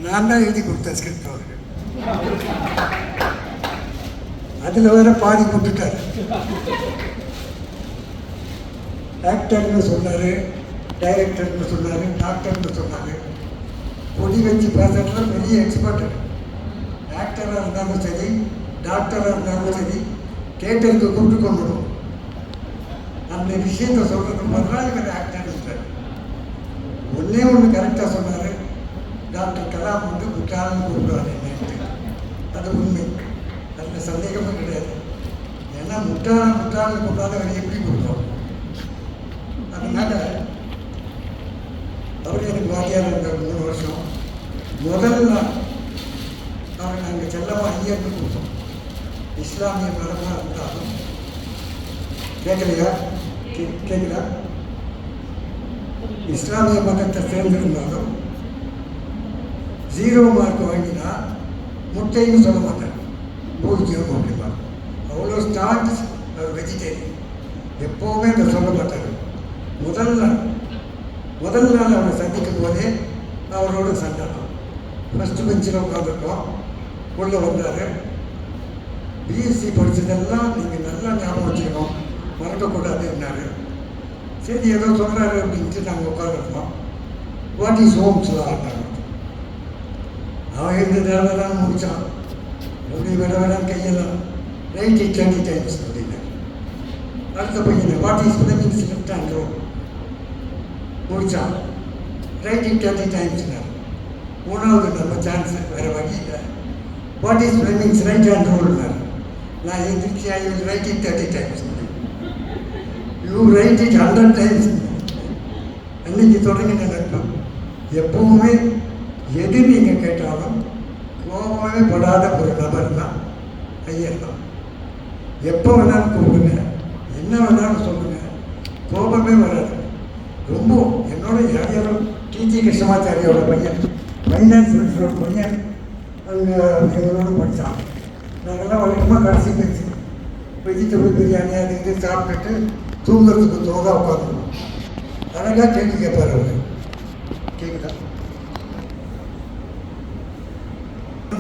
நான் தான் எழுதி கொடுத்தேன் ஸ்கிரிப்ட் அவருக்கு. அதில் வேற பாதி போட்டுட்டார். ஆக்டர்னு சொன்னார், டைரக்டர்னு சொன்னார், டாக்டர்னு சொன்னார். பொடி வச்சு பேசுறதுல பெரிய எக்ஸ்பர்ட். ஆக்டராக இருந்தாலும் சரி, டாக்டராக இருந்தாலும் சரி, தேட்டருக்கு கூப்பிட்டு கொண்டுடும். அந்த விஷயத்தை சொல்கிறதுக்கு பதிலாக இவர் ஆக்டர் இருக்கார். ஒன்றே ஒன்று கரெக்டாக சொன்னார், டாக்டர் கலாம் வந்து முட்டாளன்னு கூப்பிடுவார் என்னன்ட்டு. அது உண்மை, அதில் சந்தேகமும் கிடையாது. ஏன்னா முட்டாளன்னு கூப்பிடாத அவர் எப்படி கொடுப்போம்? அதனால் அவர் எனக்கு வாத்தியார் இருந்தார் 3 வருஷம். முதல் நாள் அவர் நாங்கள் செல்லமாக ஐயர்னு கொடுத்தோம். இஸ்லாமிய மதமாக இருந்தாலும் கேட்கலையா? கேட்குறா? இஸ்லாமிய மதத்தை சேர்ந்திருந்தாலும் 0 மார்க் வாங்கினா முட்டைன்னு சொல்ல மாட்டார், பூஜ்ஜியம் அப்படிமா. அவ்வளோ ஸ்டார்ட்ஸ் அவர் வெஜிடேரியன். எப்போவுமே அதை சொல்ல மாட்டார். முதல் நாள் அவரை சந்திக்கும் போதே அவரோட சண்டை. ஃபஸ்ட்டு பெஞ்சில் உட்காந்துருக்கோம். உள்ளே வந்தார். பிஎஸ்சி படித்ததெல்லாம் நீங்கள் நல்லா ஞாபகம் வச்சுக்கணும், மறக்கக்கூடாதுன்னாரு. சரி ஏதோ சொல்கிறாரு அப்படின்ட்டு நாங்கள் உட்காந்துருக்கோம். வாட் இஸ் ஹோம்ஸ் லான்னாங்க. அவன் இருந்ததால தான் முடித்தான். அப்படி வேணாம் கையெல்லாம் ரைட் இட் 20 times அப்படின்னாரு. அடுத்த பையனை what is Fleming's left hand rule முடித்தான். ரைட் இட் 20 timesனாரு. 3வது நம்ம சான்ஸ் வேறு வழி இல்லை. What is Fleming's right hand ரோல்னாரு. நான் எந்திரிச்சு I will write it 30 times. You write it 100 times. அன்னைக்கு தொடங்கின நட்பு. எப்பவுமே எது நீங்கள் கேட்டாலும் கோபமே படாத ஒரு நபர் தான் ஐயர் தான். எப்போ வேணாலும் கூப்பிடுங்க, என்ன வேணாலும் சொல்லுங்க, கோபமே வராது. ரொம்ப என்னோட யாரையாரோ டிஜி கிருஷ்ணமாச்சாரியோட பையன், ஃபைனான்ஸ் மினிஸ்டரோட பையன் அங்கே எங்களோட படித்தான். நாங்கள்லாம் வழக்கமாக கடைசி பேச்சு வெஜிடபிள் பிரியாணி அது இது சாப்பிட்டுட்டு தூங்குறதுக்கு தோதா உட்காந்துருவோம். அழகாக கேள்வி கேட்பார் அவர். கேட்குதா?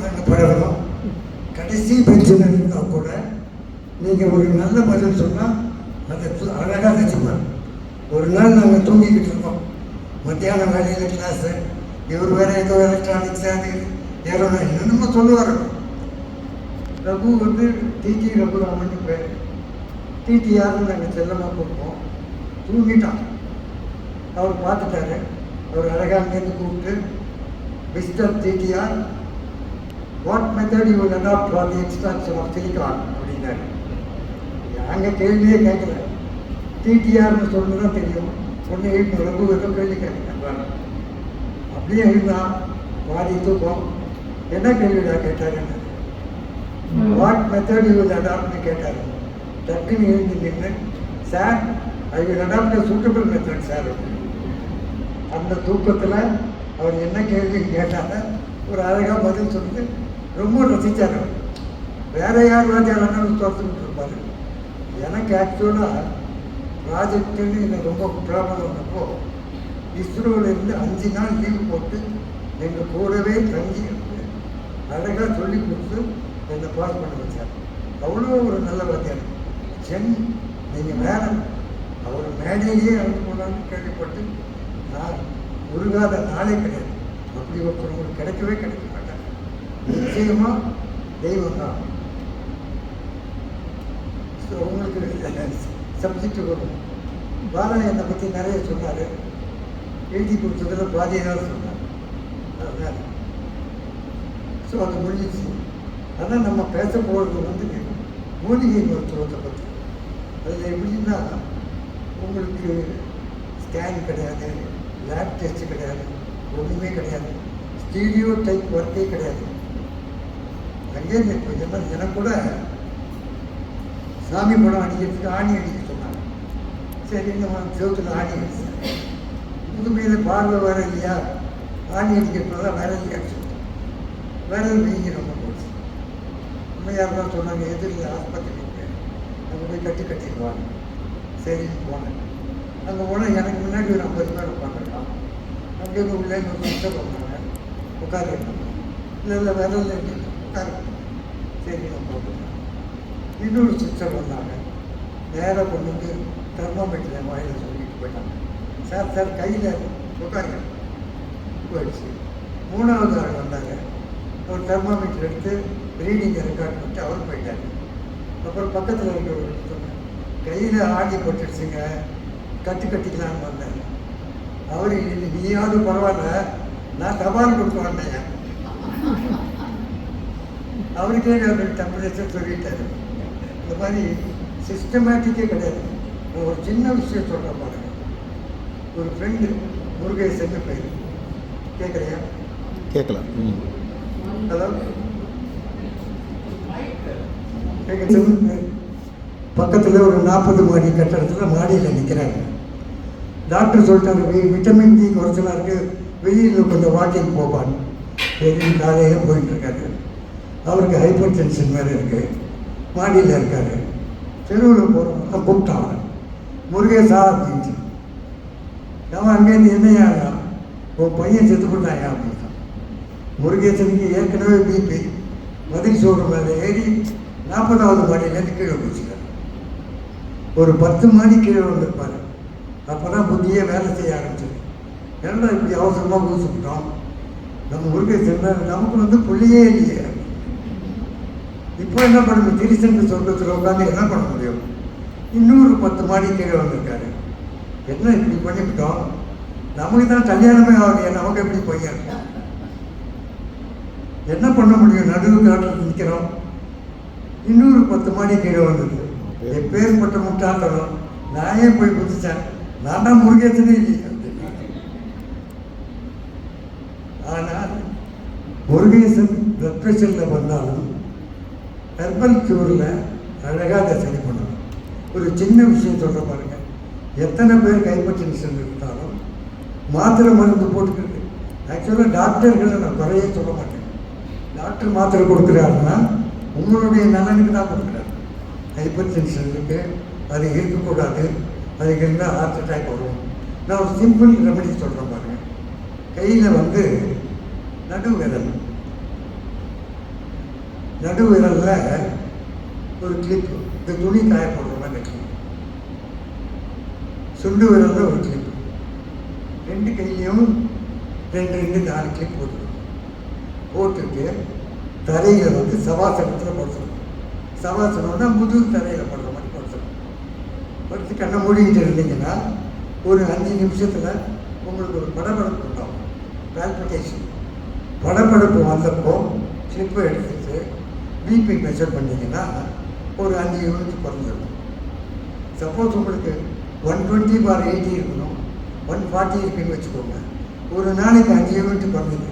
நாங்கள் பழகணும். கடைசி பென்ஷன் இருந்தால் கூட நீங்கள் ஒரு நல்ல பதில் சொன்னால் அதை அழகாக ரசிப்பார். ஒரு நாள் நாங்கள் தூங்கிக்கிட்டு இருக்கோம், மத்தியானம் வேலையில் கிளாஸு. இவர் வேறு ஏதோ எலக்ட்ரானிக்ஸ் அது ஏறணும் என்னென்னமோ சொல்லுவார். ரகு வந்து டிடி ரகுராமன் பேர். டிடிஆர்னு நாங்கள் செல்லமாக கொடுப்போம். தூங்கிட்டான். அவர் பார்த்துட்டாரு. அவர் அழகாக அங்கேருந்து கூப்பிட்டு, mister TTR, what method you will adopt for the extraction of silicon அப்படின்னாரு. நாங்கள் கேள்வியே கேட்கல, டிடிஆர்னு சொல்லணும் தான் தெரியும். ஒன்று எழுந்து ரகு ஏதோ கேள்வி கேட்குறேன். அப்படியே எழுந்தான். பாதி தூக்கம். என்ன கேள்விடா கேட்டாருன்னு. வாட் மெத்தட் யூ வில் அடாப்ட்னு கேட்டார். டக்குன்னு எழுந்து நின்று, sir I will adapt a suitable method sir. அந்த தூக்கத்தில் அவர் என்ன கேள்வி கேட்டாங்க ஒரு அழகாக பதில் சொல்லிட்டு ரொம்ப ரசித்தார். வேறு யார் வாத்தியாரானாலும் தோற்றுக்கிட்டு இருப்பார். எனக்கு ஆக்சுவலாக ப்ராஜெக்டுன்னு எனக்கு ரொம்ப ப்ராப்ளம் வந்தப்போ இஸ்ரோவிலேருந்து 5 நாள் லீவு போட்டு எங்கள் கூடவே தங்கி அழகாக சொல்லி கொடுத்து என்னை பாஸ் பண்ண வச்சார். அவ்வளோ ஒரு நல்ல வாத்தியார். நீங்கள் வேறு அவர் மேடையிலேயே அனுப்பி போனான்னு கேள்விப்பட்டு நான் உருகாத நாளே கிடையாது. அப்படி ஒருத்தவங்களுக்கு கிடைக்கவே கிடைக்க மாட்டாங்க. நிச்சயமாக தெய்வம் தான். ஸோ உங்களுக்கு சப்ஜெக்ட் வரும். பாலா என்னை பற்றி நிறைய சொன்னார். எழுதி கொடுத்ததில் பாதியாக சொன்னார். அதுதான். ஸோ அது முடிஞ்சிச்சு. ஆனால் நம்ம பேச போகிறது வந்து மூலிகை மருத்துவத்தை பற்றி. அதில் எப்படின்னா உங்களுக்கு ஸ்கேன் கிடையாது, லேப் டெஸ்ட்டு கிடையாது, ஒன்றுமே கிடையாது. ஸ்டீரியோ டைப் ஒர்க்கே கிடையாது. அங்கேருந்து இப்போ எனக்கு கூட சாமி படம் அடிக்கிறதுக்கு ஆணி அடிக்க சொன்னாங்க. சரி நம்ம செவத்தில் ஆணி அடிச்சேன். புதுமையில் பார்வை வேறு இல்லையா, ஆணி அடிக்கிறதுனால வேற இல்லையா சொல்லிட்டேன். வேற வீங்கி ரொம்ப போச்சு. உண்மையாக தான் சொன்னாங்க, எதிரில் ஆஸ்பத்திரி இருக்கு, அங்கே போய் கட்டிடுவாங்க. சரின்னு போனேன். அங்கே போனால் எனக்கு முன்னாடி ஒரு 50 பேர் உட்காந்துருக்கான். அங்கேருந்து உள்ளே 100 நிமிஷம் போனாங்க. உட்காரு. இல்லை இல்லை விரல் உட்காரு. சரி நான் போட்டுட்டேன். இன்னொரு சிஸ்டர் வந்தாங்க. நேராக கொண்டு வந்து தெர்மாமீட்டர் வாயில் சொல்லிட்டு போயிட்டாங்க. சார் சார் கையில் உட்காருங்க போயிடுச்சு. மூணாவது ஆள் வந்தாங்க. ஒரு தெர்மாமீட்டர் எடுத்து ரீடிங்கை ரெக்கார்ட் பண்ணிட்டு அவர் போயிட்டாங்க. அப்புறம் பக்கத்தில் இருக்கிறவங்க சொன்னேன், கையில் ஆடி போட்டுடுச்சுங்க, கட்டிக்கலான்னு வந்தேன். அவர் நீயாவது பரவாயில்ல, நான் தபால் கொடுக்க வந்தேன். அவருக்கே அவர் டெம்பரேச்சர் சொல்லிட்டாரு. இந்த மாதிரி சிஸ்டமேட்டிக்கே கிடையாது. நான் ஒரு சின்ன விஷயம் சொல்கிற பாருங்க. ஒரு ஃப்ரெண்டு முருகேசன் பேர் கேட்குறியா? கேட்கலாம். ஹலோ பக்கத்தில் ஒரு 40 மாடி கட்டடத்தில் மாடியில் நிற்கிறாங்க. டாக்டர் சொல்லிட்டாரு, விட்டமின் டி குறைச்சலாக இருக்குது, வெளியில் கொஞ்சம் வாக்கிங் போவான். வெளியே காலையில் போயிட்டுருக்காரு. அவருக்கு ஹைப்பர் டென்ஷன் வேறு இருக்குது. மாடியில் இருக்கார். தெருவில் போகிறவங்க கூப்பிட்டான், முருகேசா அப்படின்ட்டு. அவன் அங்கேருந்து என்னையா, உன் பையன் செத்து போட்டாயா அப்படின்ட்டான். முருகேசனுக்கு ஏற்கனவே பிபி, மதில் சோறு மேலே ஏறி 40வது மாடியிலேருந்து கீழே குதிச்சிட்டார். ஒரு 10 மாடி கீழே வந்திருப்பார். அப்போ தான் புத்தியே வேலை செய்ய ஆரம்பிச்சது. ஏன்னா இப்படி அவசரமாக குதிச்சுக்கிட்டோம், நம்ம முருகேசன் நமக்கு புள்ளியே இல்லையே. இப்போ என்ன பண்ண முடியும்? திருச்செந்து சொர்க்கத்தில் உட்காந்து என்ன பண்ண முடியும்? இன்னொரு 10 மாடி கீழே வந்திருக்காரு. என்ன இப்படி பண்ணிவிட்டோம், நமக்கு தான் கல்யாணமே ஆகலையே, நமக்கு எப்படி பையன்? என்ன பண்ண முடியும்? நடுவு காட்டில் நிற்கிறோம். இன்னொரு 10 மாடி கீழே வந்தது. எப்பேற்பட்ட முட்டாள்தனம்! நான் ஏன் போய் குதிச்சேன்? நான் தான் முருகேசனே இல்லையா? ஆனால் முருகேசன் பிளட் ப்ரெஷரில் வந்தாலும் ஹெர்பல் க்யூரில் அழகாக அதை சரி பண்ணணும். ஒரு சின்ன விஷயம் சொல்கிற பாருங்க. எத்தனை பேர் கைப்பற்றின்னு இருந்தாலும் மாத்திரை மருந்து போட்டுக்கிறது. ஆக்சுவலாக டாக்டர்களை நான் குறையே சொல்ல மாட்டேன். டாக்டர் மாத்திரை கொடுக்குறாருன்னா உங்களுடைய நலனுக்கு தான் கொடுக்குறாரு. ஹைப்பர் டென்ஷன் இருக்குது, அது இருக்கக்கூடாது, அதுக்கு இருந்தால் ஹார்ட் அட்டாக் வரும். நான் ஒரு சிம்பிள் ரெமெடி சொல்கிறேன் பாருங்க. கையில் நடு விரலில் ஒரு கிளிப்பு, இந்த துணி காய போடுற மாதிரி கிளிப். சுண்டு விரலில் ஒரு கிளிப்பு. 2 கையிலையும் 2 4 கிளிப் போட்டுட்டு தரையில் சவாசனத்தில் படுத்தணும். சவாசனம்னா முதுகு தரையில் படுற மாதிரி படுத்தணும். படுத்து கண்ணை மூடிக்கிட்டு இருந்தீங்கன்னா ஒரு 5 நிமிஷத்தில் உங்களுக்கு ஒரு படபடப்பு உண்டாகும். பால்பிட்டேஷன். படபடப்பு வந்தப்போ ஸ்லிப்பை எடுத்துட்டு பிபி மெஷர் பண்ணிங்கன்னா ஒரு 5 யூனிட் குறைஞ்சிடும். சப்போஸ் உங்களுக்கு 120/80 இருக்கணும், 140 இருக்குன்னு வச்சுக்கோங்க. ஒரு நாளைக்கு 5 யூனிட் குறைஞ்சிது.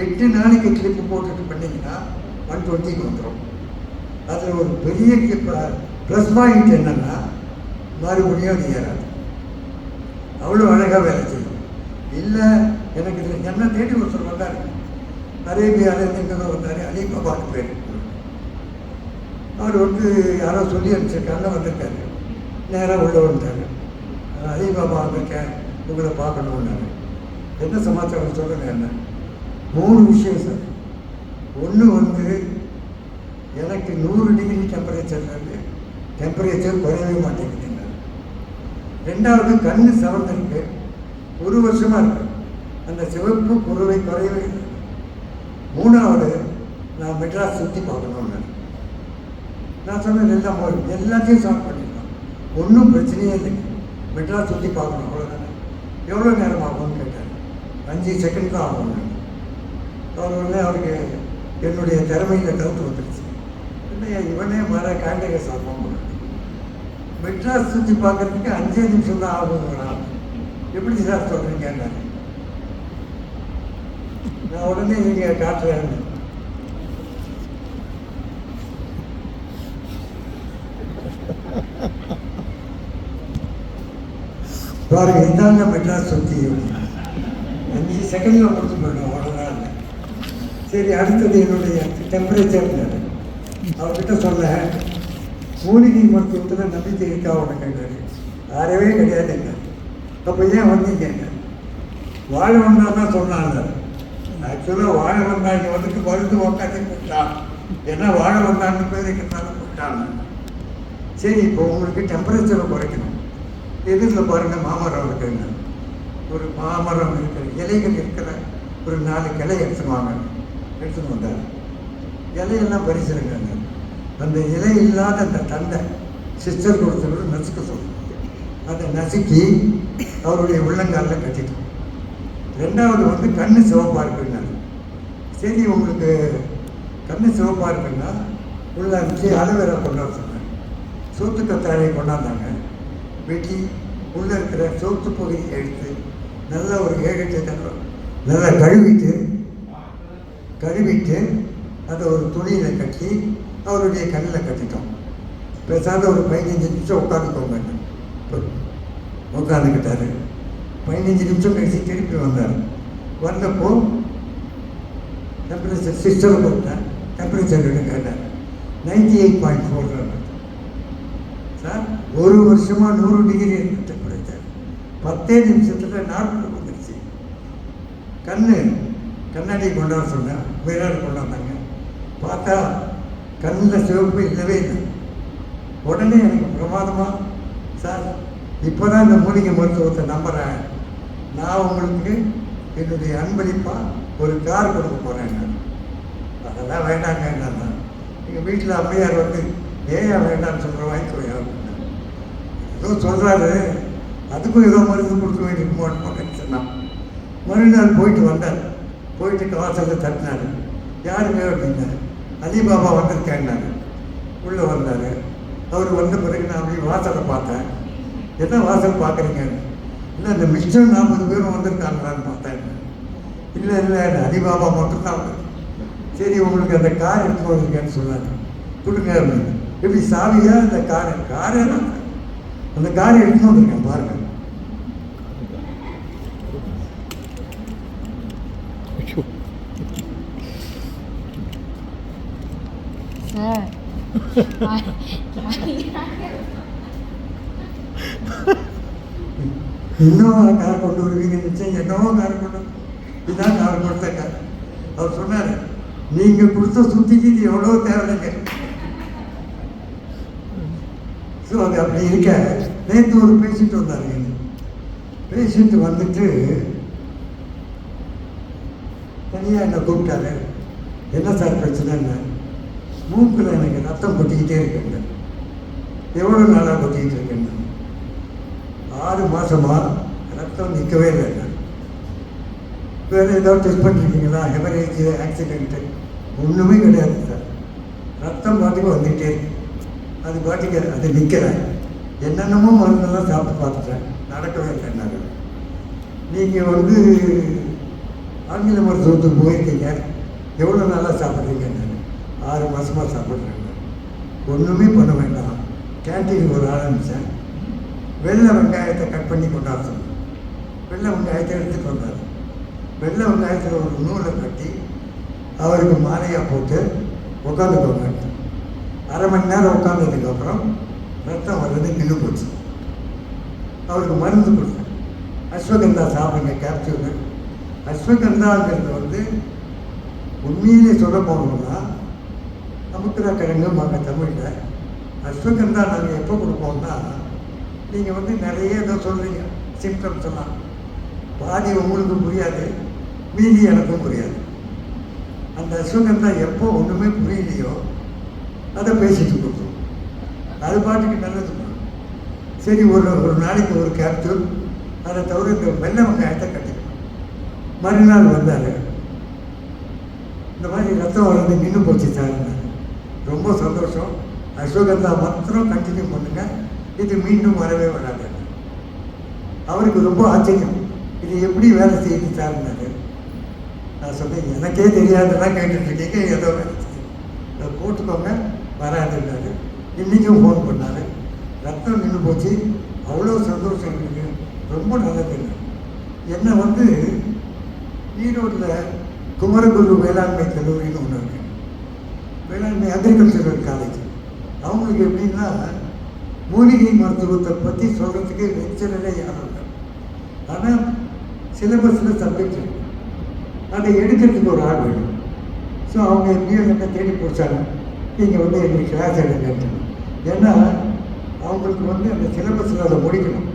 8 நாளைக்கு கிளிப்பு போட்டுட்டு பண்ணிங்கன்னா 120 வந்துடும். அதில் ஒரு பெரிய ப்ளஸ் பாயிண்ட் என்னென்னா மறுபடியும் அது ஏறாது. அவ்வளோ அழகாக வேலை செய்யும். இல்லை எனக்கு இதில் என்ன தேடி ஒருத்தர் வந்தார், அரேபியாவிலேருந்து எங்கே வந்தார், அலிபாபாவுக்கு பேர். அவர் யாரோ சொல்லி அனுப்பிச்சிருக்காங்க, வந்திருக்காரு. நேராக உள்ள வந்துட்டாங்க. அலிபாபா வந்திருக்கேன், உங்களை பார்க்கணுன்னாரு. என்ன சமாச்சாரம் சொல்லுங்க? என்ன 3 விஷயம் சார். ஒன்று எனக்கு 100 டிகிரி டெம்பரேச்சர் குறையவே மாட்டேங்குது. 2வது கண்ணு சிவந்திருக்கு, 1 வருஷமாக இருக்கு, அந்த சிவப்பு குருவை குறையவே இல்லை. 3வது நான் மெட்ராஸ் சுற்றி பார்க்கணுன்னு நான் சொன்னேன். எல்லாத்தையும் சால்வ் பண்ணிடலாம், ஒன்றும் பிரச்சனையே இல்லைங்க. மெட்ராஸ் சுற்றி பார்க்கணும், அவ்வளோதானே. எவ்வளோ நேரம் ஆகும்னு கேட்டார். 5 செகண்ட் தான் ஆகும். அவருக்கு என்னுடைய திறமையில் டவுட் வந்துடுச்சு. இல்லையா, இவனே மர காண்டக சாப்பிடும். மெட்ராஸ் சுற்றி பார்க்கறதுக்கு 5 நிமிஷம் தான் ஆகுங்களா? எப்படி சார் சொல்கிறீங்க? நான் உடனே நீங்கள் காட்டுறேன். பாருங்க, இதாங்க மெட்ராஸ் சுற்றி. 5 செகண்டில் கொடுத்து போயிடும், அவ்வளோதான். சரி, அடுத்தது என்னுடைய டெம்பரேச்சர். அவர்கிட்ட சொன்னேன், மூலிகை மருத்துவத்தில் நம்பிக்கை இருக்கா உனக்கு கேட்டார். யாரவே கிடையாதுங்க. அப்போ ஏன் வந்தீங்க? வாழ ஒன்றா தான் சொன்னாங்க. ஆக்சுவலாக வாழ வந்தாங்க வந்துட்டு மருந்து உக்காந்து போட்டான். ஏன்னா வாழ வந்தான்னு பேர் இருக்கிறதாலும் போட்டாங்க. சரி, இப்போ உங்களுக்கு டெம்பரேச்சரை குறைக்கணும். எதிரில் பாருங்கள் மாமரம் இருக்குங்க. ஒரு மாமரம் இருக்கிற இலைகள் இருக்கிற ஒரு 4 கிளை எடுத்துன்னு வந்தார். இலையெல்லாம் பறிச்சிருக்காங்க. அந்த இலை இல்லாத அந்த தண்டை சிஸ்டர் கொடுத்தவர்கள் நசுக்க சொல்லுங்க. அதை நசுக்கி அவருடைய உள்ளங்காலில் கட்டிட்டோம். 2வது வந்து கண்ணு சிவப்பாக இருக்குன்னாரு. சரி, உங்களுக்கு கண்ணு சிவப்பாக இருக்குன்னா உள்ள அனுப்பிச்சு அலோவேரா கொண்டாட சொன்னாங்க. சோத்து கத்தாழையை கொண்டாந்தாங்க. வெட்டி உள்ளே இருக்கிற சோத்து பகுதியை எடுத்து நல்லா ஒரு 7-8 தடவை நல்லா கழுவிட்டு அதை ஒரு துணியில் கட்டி அவருடைய கண்ணில் கட்டிட்டோம். பேசாத ஒரு 15 நிமிஷம் உட்காந்துக்கோங்க. உட்காந்துக்கிட்டாரு. 15 நிமிஷம் கழிச்சு திருப்பி வந்தார். வந்தப்போ டெம்பரேச்சர் சிஸ்டரை கொடுத்தேன். டெம்பரேச்சர் கேட்டார். 98.4 சார். 1 வருஷமாக 100 டிகிரி இருந்த டெம்பரேச்சர் 10 நிமிஷத்தில் 40 வந்துருச்சு. கண்ணாடி கொண்டாட சொன்னேன். விராடு கொண்டாந்தாங்க. பார்த்தா கண்ணில் சிவப்பு இல்லவே இல்லை. உடனே எனக்கு பிரமாதமாக, சார் இப்போ தான் இந்த மூலிகை மருத்துவத்தை நம்புகிறேன். நான் உங்களுக்கு என்னுடைய அன்பளிப்பாக ஒரு கார் கொடுக்க போகிறேன். அதெல்லாம் வேண்டாங்க. என்னன்னா எங்கள் வீட்டில் அம்மையார் வந்து ஏன் வேண்டாம்னு சொல்கிற வாங்கிக்கோயா அப்படின்னா, ஏதோ சொல்கிறாரு, அதுக்கும் ஏதோ மருந்து கொடுக்க வேண்டியிருக்குமோன்னு சொன்னான். மறுநாள் போயிட்டு வந்தார். போயிட்டு வாசலில் தட்டினார். யாருங்க அப்படின்னாரு. அலிபாபா வந்திருக்கேன்னாரு. உள்ளே வந்தார். அவர் வந்த பிறகு நான் அப்படி வாசலை பார்த்தேன். என்ன வாசல் பார்க்குறீங்க? இல்லை, இந்த மிஸ்டர் 40 பேரும் வந்திருக்காங்களான்னு பார்த்தேன். இல்லை அலிபாபா மட்டும்தான். சரி, உங்களுக்கு அந்த கார் எடுத்து வந்திருக்கேன்னு சொன்னாங்க. கொடுங்க அப்படின்னு. எப்படி சாவியா இந்த காரே தான். அந்த காரை எடுத்து வந்திருக்கேன் பாருங்கள். இன்னும் கார் கொண்டு வருவீங்க நிச்சயம். என்னவோ கார் கொண்டு இதுதான் கார் கொடுத்த கார். அவர் சொன்னார், நீங்கள் கொடுத்த சுத்திக்கு இது எவ்வளோ தேவையில்லைங்க. ஸோ அது அப்படி இருக்க. நேற்று ஒரு பேஷண்ட் வந்தாருங்க. பேஷண்ட் வந்துட்டு தனியாக என்னை கூப்பிட்டாரு. என்ன சார் பிரச்சனைன்னு. மூக்கில் எனக்கு ரத்தம் கொட்டிக்கிட்டே இருக்குங்க. எவ்வளோ நாளாக கொட்டிக்கிட்டு இருக்கேன்னு. 6 மாதமாக ரத்தம் நிற்கவே இல்லைங்க. வேறு ஏதாவது டெஸ்ட் பண்ணிருக்கீங்களா? ஹெமரேஜ், ஆக்சிடென்ட்டு ஒன்றுமே கிடையாது சார். ரத்தம் பாட்டுக்கு வந்துகிட்டே இருக்கு. அது பாட்டுக்கு அது நிற்கிறேன். என்னென்னமோ மருந்தெல்லாம் சாப்பிட்டு பார்த்துட்டேன், நடக்கவே இல்லைன்னாங்க. நீங்கள் வந்து ஆங்கில மருத்துவத்துக்கு போயிருக்கீங்க, எவ்வளோ நாளாக சாப்பிட்றீங்கன்னு. 6 மாதமாக சாப்பிட்றேங்க. ஒன்றுமே பண்ண வேண்டாம். கேன்டீனுக்கு ஒரு ஆரம்பித்தேன். வெள்ளை வெங்காயத்தை கட் பண்ணி கொண்டாட சொன்னேன். வெள்ளை வெங்காயத்தை எடுத்துகிட்டு வந்தார். வெள்ளை வெங்காயத்தில் ஒரு நூலை கட்டி அவருக்கு மாலையாக போட்டு உட்காந்துக்கோங்க. 1/2 மணி நேரம் உட்காந்ததுக்கப்புறம் ரத்தம் வர்றது நின்று போச்சு. அவருக்கு மருந்து கொடுத்தேன். அஸ்வகந்தா சாப்பிடுங்க கேப்சூலு. அஸ்வகந்தாங்கிறது வந்து உண்மையிலே சொல்ல போனோம்னா சமுத்திர கிழங்குமாங்க தமிழில். அஸ்வகந்தா நாங்கள் எப்போ கொடுப்போம்னா, நீங்கள் வந்து நிறைய ஏதோ சொல்கிறீங்க சிம்டம்ஸ் எல்லாம். பாதி உங்களுக்கு புரியாது, மீதி எனக்கும் புரியாது. அந்த அஸ்வகந்தா எப்போ ஒன்றுமே புரியலையோ அதை பேசிட்டு கொடுத்தோம். அது பாட்டுக்கு நல்லது. சரி, ஒரு நாளைக்கு ஒரு கேப்சூல். அதை தவிர இந்த வெள்ளை வெங்காயத்தை கட்டிக்கணும். மறுநாள் வந்தார். இந்த மாதிரி ரத்தம் வர்றது நின்று போச்சு சார். ரொம்ப சந்தோஷம். அஸ்வகந்தா மாத்திரம் கண்டினியூ பண்ணுங்க, இது மீண்டும் வரவே வராது. அவருக்கு ரொம்ப ஆச்சரியம், இது எப்படி வேலை செய்யுது சார்னாரு. நான் சொன்னேன், எனக்கே தெரியாதெல்லாம் கேட்டுட்ருக்கீங்க, ஏதோ வேலை செய்யுது, போட்டுக்கோங்க வராதுன்னாரு. இன்றைக்கும் ஃபோன் பண்ணார். ரத்தம் நின்று போச்சு. அவ்வளோ சந்தோஷம் இருக்குது, ரொம்ப நல்லதுங்க. என்னை வந்து ஈரோட்டில் குமரகுரு வேளாண்மை கல்லூரின்னு ஒன்று இருக்கு. வேளாண்மை அக்ரிகல்ச்சரல் காலேஜ். அவங்களுக்கு எப்படின்னா மூலிகை மருத்துவத்தை பற்றி சொல்கிறதுக்கு லெக்சரரே யாரும் இல்லை. ஆனால் சிலபஸில் சப்ஜெக்ட் இருக்கு. அதை எடுக்கிறதுக்கு ஒரு ஆள் வேணும். ஸோ அவங்க எப்படியோ என்ன தேடி பிடிச்சாங்க, நீங்கள் வந்து எங்களுக்கு கிளாஸ் எடுங்கன்னு. ஏன்னா அவங்களுக்கு வந்து அந்த சிலபஸில் அதை முடிக்கணும்.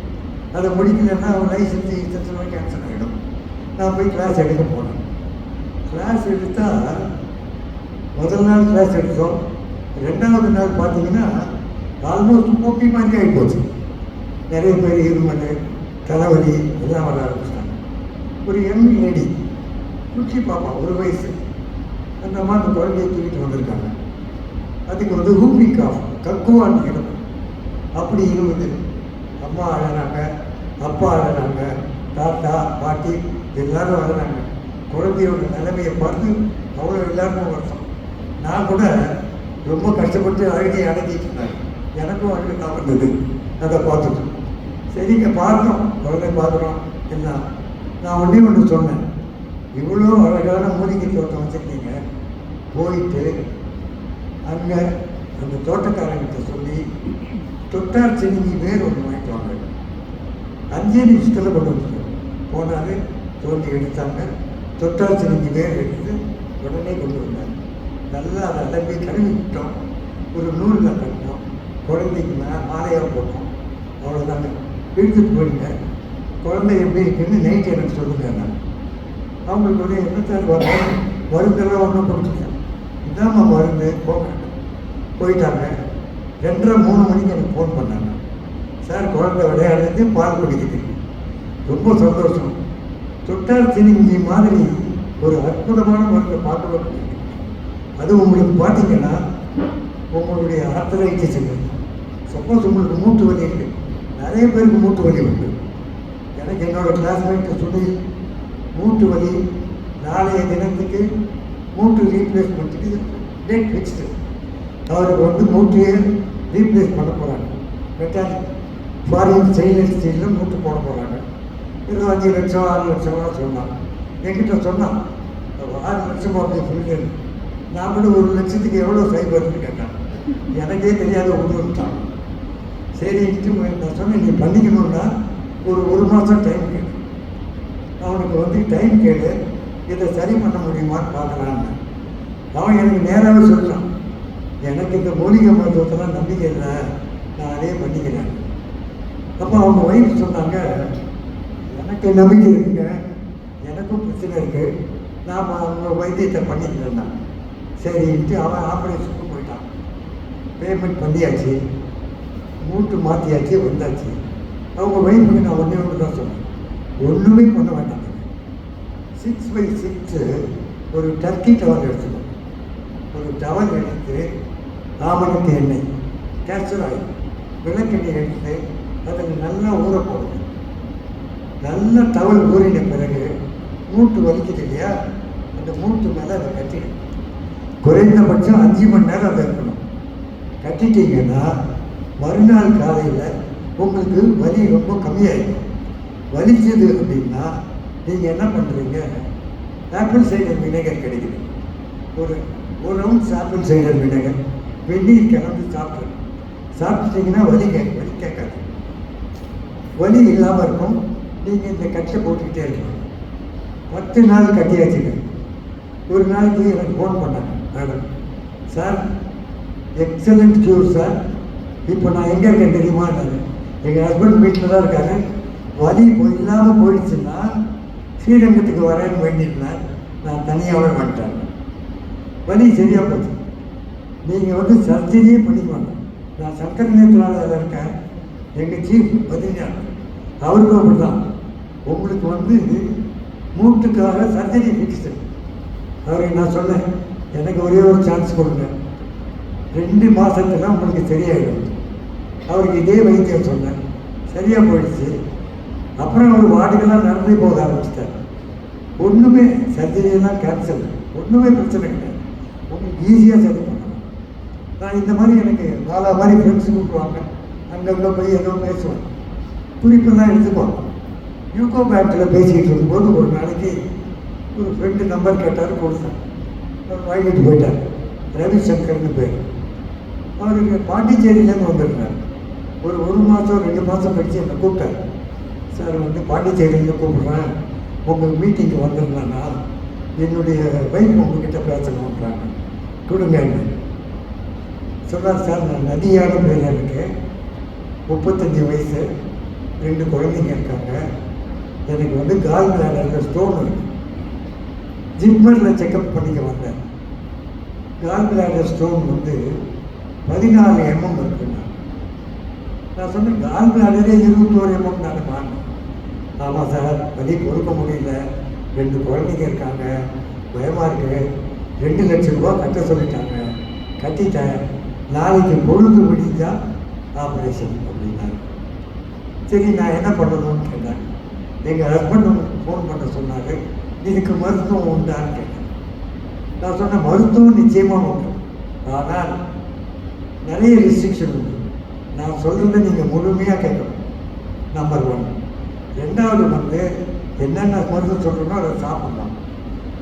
அதை முடிக்கலைன்னா அவங்க லைசன்ஸு இன்ஸ்ட்ரக்ஷன் கேன்சல் ஆகிடும். நான் போய் கிளாஸ் எடுக்க போனேன். கிளாஸ் எடுத்தால் முதல் நாள் கிளாஸ் எடுத்தோம். 2வது நாள் பார்த்தீங்கன்னா ஆல்மோஸ்ட் போக்கி மாதிரி ஆகி போச்சு. நிறைய பேர் இருமல், தலைவலி எல்லாம் வர ஆரம்பிச்சாங்க. ஒரு யங் லேடி, குச்சி பாப்பா, 1 வயசு, அந்த அம்மா அந்த குழந்தையை தூக்கிட்டு வந்திருக்காங்க. அதுக்கு வந்து ஹூமி காஃப், கக்குவான்னு இடம். அப்படி இருந்தது. அம்மா அழறாங்க, அப்பா அழறாங்க, தாத்தா பாட்டி எல்லாரும் அழறாங்க. குழந்தையோட நிலைமையை பார்த்து அவ்வளோ எல்லாருக்கும் வருஷம். நான் கூட ரொம்ப கஷ்டப்பட்டு அழுகையை அடக்கிட்டு இருந்தேன். எனக்கும் அழுகை தான் வந்தது. அதை பார்த்துட்டு சரிங்க பார்த்தோம், குழந்தை பார்க்குறோம் எல்லாம். நான் ஒன்று சொன்னேன், இவ்வளோ அழகான மூலிகை தோட்டம் வச்சுருக்கீங்க, போயிட்டு அங்கே அந்த தோட்டக்காரங்கிட்ட சொல்லி தொட்டார் செடிக்கு வேர் ஒன்று வாங்கிட்டு வாங்க. 5 நிமிஷத்தில் கொண்டு வந்து போனாரு. தோண்டி எடுத்தாங்க. தொட்டார் செடிக்கு வேர் எடுத்து உடனே கொண்டு வந்தாங்க. நல்லா அதை அலம்பி கழுவி விட்டோம். ஒரு நூலில் கட்டினோம். குழந்தைக்கு மாலையாக போட்டோம். அவ்வளோதாங்க. எடுத்துட்டு போயிடுங்க. குழந்தை எப்படி இருக்குன்னு நைட்டு எனக்கு சொல்லுங்க. நான் அவங்களுக்கு ஒரு என்னத்தார் மருந்தெல்லாம் ஒன்றும் கொடுத்துட்டேன். இதாம்மா மருந்து போங்க. போயிட்டாங்க. 2:30 3 மணிக்கு எனக்கு ஃபோன் பண்ணாங்க. சார் குழந்தை விளையாடுறது, பால் குடிக்குது, ரொம்ப சந்தோஷம். தொட்டார் சினிங்கி மாதிரி ஒரு அற்புதமான மருந்தை பார்க்க. அது உங்களுக்கு பார்த்தீங்கன்னா உங்களுடைய ஆர்த்தரைட்டிஸ் இருக்குது. சப்போஸ் உங்களுக்கு மூட்டு வலி இருக்குது, நிறைய பேருக்கு மூட்டு வலி உண்டு. எனக்கு என்னோடய கிளாஸ்மேட்டு சொல்லி மூட்டு வலி நாளைய தினத்துக்கு மூட்டு ரீப்ளேஸ்மெண்ட்டுக்கு டேட் ஃபிக்ஸ்டு. அவருக்கு வந்து மூட்டையே ரீப்ளேஸ் பண்ண போகிறாங்க. மெக்கானிக் ஃபாரின் ஸ்டெயின்லெஸ் ஸ்டீலில் மூட்டு போட போகிறாங்க. 5 லட்சம் 6 லட்சம்லாம் சொன்னான். என்கிட்ட சொன்னான் 6 லட்சம் அப்படி சொல்லி. நான் கூட 1 லட்சத்துக்கு எவ்வளோ ஃபைபர்னு கேட்டேன். எனக்கே தெரியாத விட்டான். சரின்ட்டு நான் சொன்னேன், நீ பண்ணிக்கணுன்னா ஒரு மாதம் டைம் கேடு. அவனுக்கு வந்து டைம் கேடு, இதை சரி பண்ண முடியுமான்னு பார்க்கலான்னு. அவன் எனக்கு நேராகவே சொல்லிட்டான், எனக்கு இந்த மூலிகை மருத்துவத்தெல்லாம் நம்பிக்கை இல்லை, நான் அதே பண்ணிக்கிறேன். அப்போ அவங்க ஒய்ஃப் சொன்னாங்க, எனக்கு நம்பிக்கை இருக்குங்க, எனக்கும் பிரச்சனை இருக்குது, நாம் அவங்க வைத்தியத்தை பண்ணிக்கிறேன்னா. சரின்ட்டு அவன் ஆப்ரேஷனுக்கு போயிட்டான். பேமெண்ட் பண்ணியாச்சு, மூட்டு மாற்றியாச்சு, வந்தாச்சு. அவங்க ஒய்ஃபுக்கு நான் ஒன்று தான் சொன்னேன், ஒன்றுமே பண்ண வேண்டாம். 6x6 ஒரு டர்க்கி டவல் எடுத்துக்கணும். ஒரு டவல் எடுத்து ஆமணக்கு எண்ணெய், கேஸ்டர் ஆயில், விளக்கெண்ணெய் எடுத்து அதில் நல்லா ஊற போடணும். நல்ல டவல் ஊறின பிறகு மூட்டு வலிக்குது இல்லையா, அந்த மூட்டு மேலே அதை கட்டிடும். குறைந்தபட்சம் 5 மணி நேரம் அதை இருக்கணும். கட்டிட்டீங்கன்னா மறுநாள் காலையில் உங்களுக்கு வலி ரொம்ப கம்மியாகிடும். வலிச்சது அப்படின்னா நீங்கள் என்ன பண்ணுறீங்க, ஆப்பிள் சைடர் வினேகர் கிடைக்குது. ஒரு ரவுண்ட்ஸ் ஆப்பிள் சைடர் வினேகர் வெந்நீர் கலந்து சாப்பிட்டுட்டிங்கன்னா வலி கேட்காது, வலி இல்லாமல் இருக்கும். நீங்கள் இந்த கட்டை போட்டுக்கிட்டே இருக்கணும். 10 நாள் கட்டியாச்சுங்க. ஒரு நாளைக்கு எனக்கு ஃபோன் பண்ணாங்க, madam sir excellent cure sir, இப்போ நான் எங்கே இருக்கேன் தெரியுமா, எங்கள் ஹஸ்பண்ட் வீட்டில் தான் இருக்காரு, வலி இல்லாமல் போயிடுச்சுன்னா ஸ்ரீரங்கத்துக்கு வரேன்னு வேண்டியிருந்தேன், நான் தனியாகவே வந்துட்டேன், வலி சரியாக போச்சு. நீங்கள் வந்து சர்ஜரியே பண்ணிக்குவாங்க. நான் சங்கர் நேத்ராலயில் இருக்கேன், எங்கள் சீஃப் பார்த்தீங்கன்னா அவருக்கும் அப்படி தான், உங்களுக்கு வந்து மூட்டுக்காக சர்ஜரி ஃபிக்ஸ்டு. அவருக்கு நான் சொன்னேன், எனக்கு ஒரே ஒரு சான்ஸ் கொடுங்க, 2 மாதத்துல உங்களுக்கு சரியாயிடும். அவருக்கு இதே வைத்தியம் சொன்னேன், சரியாக போயிடுச்சு. அப்புறம் அவர் வார்டுகள்லாம் நடந்தே போக ஆரம்பிச்சிட்டார். ஒன்றுமே சர்ஜரியெல்லாம் கேன்சல், ஒன்றுமே பிரச்சனை கிடையாது, உங்களுக்கு ஈஸியாக சரி பண்ணணும். நான் இந்த மாதிரி எனக்கு மாதிரி ஃப்ரெண்ட்ஸு கூப்பிடுவாங்க, அங்கங்கே போய் ஏதோ பேசுவேன், குறிப்பெல்லாம் எடுத்துக்குவாங்க. யூகோ பேங்க்கில் பேசிக்கிட்டு இருக்கும்போது ஒரு நாளைக்கு ஒரு ஃப்ரெண்டு நம்பர் கேட்டார், கொடுத்தேன். அவர் வாங்கிட்டு போயிட்டார். ரவிசங்கர்னு பேர். அவருக்கு பாண்டிச்சேரியிலேருந்து வந்திருந்தார். ஒரு மாதம் 2 மாதம் கழிச்சு என்னை கூப்பிட்டார். சார் வந்து பாண்டிச்சேரியிலேருந்து கூப்பிட்றேன், உங்கள் மீட்டிங்கு வந்துருந்தேன்னா என்னுடைய வைஃப் உங்ககிட்ட பேசணுன்றாங்க, கொடுங்கன்னு சொன்னார். சார் நான் நதியான பேர், எனக்கு 35 வயசு, 2 குழந்தைங்க இருக்காங்க, எனக்கு வந்து கால் பிளாடரில் ஸ்டோன் இருக்குது, ஜிப்மரில் செக்கப் பண்ணிக்க வந்தேன். கால் பிளாடர் ஸ்டோன் வந்து 14 mm இருக்குண்ணா. நான் சொன்னேன் கால் பிளாடரே 21 mm நான் வாங்கினேன். ஆமாம் சார், வலி கொடுக்க முடியல, 2 குழந்தைங்க இருக்காங்க, பயமாக இருக்குது, 2 லட்சம் ரூபா கட்ட சொல்லிட்டாங்க, கட்டிட்டேன், நாளைக்கு பொழுது விடிஞ்சால் ஆப்ரேஷன் அப்படின்னாங்க. சரி நான் என்ன பண்ணணும்னு கேட்டேன். எங்கள் ஹஸ்பண்ட் ஃபோன் பண்ண சொன்னார், இதுக்கு மருத்துவம் உண்டான்னு கேட்டேன். நான் சொன்னேன் மருத்துவம் நிச்சயமாக உண்டு, ஆனால் நிறைய ரெஸ்ட்ரிக்ஷன் உண்டு. நான் சொல்கிறத நீங்கள் முழுமையாக கேட்கணும், நம்பர் 1. 2வது வந்து என்னென்ன மருந்து சொல்கிறனோ அதை சாப்பிட்ணும்.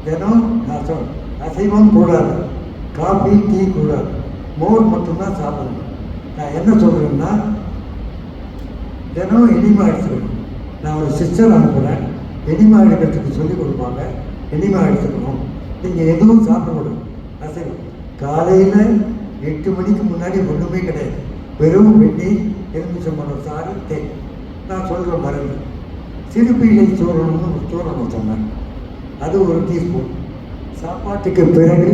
தினம் நான் அசைவம் கூடாது, காஃபி டீ கூடாது, மோர் மட்டும்தான் சாப்பிடணும். நான் என்ன சொல்கிறேன்னா தினம் எனிமா எடுத்துக்கணும். நான் ஒரு சிஸ்டர் அனுப்புகிறேன், எனிமா எடுக்கிறதுக்கு சொல்லிக் கொடுப்பாங்க, எனிமா எடுத்துக்கணும். நீங்கள் எதுவும் சாப்பிடக்கூடாது அசைவம். காலையில் 8 மணிக்கு முன்னாடி ஒன்றுமே கிடையாது, வெறும் வெந்நீர், எலுமிச்சம்பழம் சாறு, தேன். நான் சொல்கிற மருந்து சிறுபீடை சூரணம்னு சொன்னேன், அது 1 டீஸ்பூன். சாப்பாட்டுக்கு பிறகு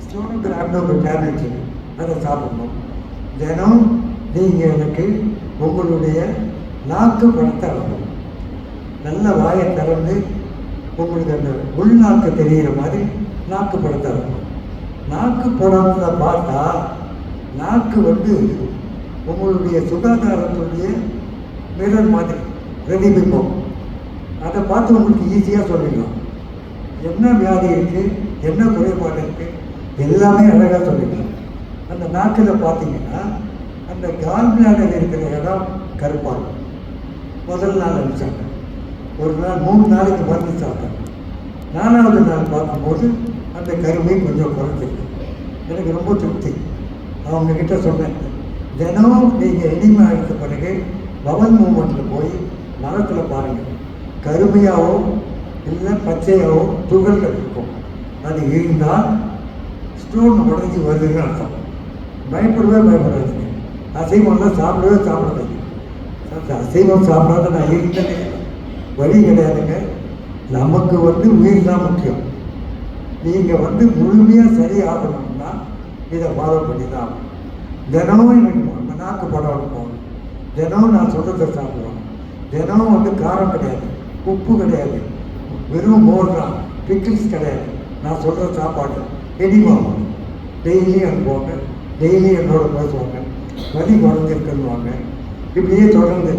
ஸ்டோனோகிராம்னு ஒரு டேப்லெட் இருக்குது, அதை சாப்பிடணும். தினம் நீங்கள் எனக்கு உங்களுடைய நாக்கு பழத்தை அனுப்பணும். நல்ல வாயை திறந்து உங்களுக்கு அந்த உள்நாக்கு தெரிகிற மாதிரி நாக்கு பழத்தை அனுப்பணும். நாக்கு பழத்தில் பார்த்தா நாக்கு வந்து உங்களுடைய சுகாதாரத்துடைய மிரர் மாதிரி பிரதிபிம்பம். அதை பார்த்து உங்களுக்கு ஈஸியாக சொல்லிடலாம், என்ன வியாதி இருக்குது, என்ன குறைபாடு இருக்குது, எல்லாமே அழகாக சொல்லிடலாம். அந்த நாக்கில் பார்த்தீங்கன்னா அந்த கால் பிளாடர் இருக்கிற இடம் கருப்பாங்க. முதல் நாள் அனுப்பிச்சாங்க, ஒரு நாள் 3 நாளைக்கு மருந்து சாப்பிட்டாங்க. 4வது நாள் பார்க்கும்போது அந்த கருமை கொஞ்சம் குறைஞ்சிருக்கு. எனக்கு ரொம்ப திருப்தி. அவங்கக்கிட்ட சொன்னேன், தினம் நீங்கள் எனிமா எடுத்த பிறகு பவன் மூமெண்ட்டில் போய் மரத்தில் பாருங்கள், கருமையாகவோ இல்லை பச்சையாகவோ துகள்கள் இருக்கும். அது இருந்தால் ஸ்டோன் உடஞ்சி வருதுன்னு அர்த்தம். பயப்படாதீங்க. அசைவம்லாம் சாப்பிடவே சாப்பிடாதீங்க. அசைவம் சாப்பிடாத நான் இருந்ததே வழி கிடையாதுங்க. நமக்கு வந்து உயிர் தான் முக்கியம். நீங்கள் வந்து முழுமையாக சரியாகணும்னா இதை ஃபாலோ பண்ணி தான் ஆகணும். தினமும் எனக்கு நம்ம நாக்கு படம் போகணும், தினமும் நான் சொல்கிறத சாப்பிடுவோம், தினமும் வந்து காரம் கிடையாது, உப்பு கிடையாது, வெறும் மோர் தான், பிக்கிள்ஸ் கிடையாது. நான் சொல்கிற சாப்பாடு எடிமாகும். டெய்லியும் அனுப்புவாங்க, டெய்லியும் என்னோட பேசுவாங்க, வலி குறைஞ்சிருக்குன்னுவாங்க. இப்படியே தொடர்ந்து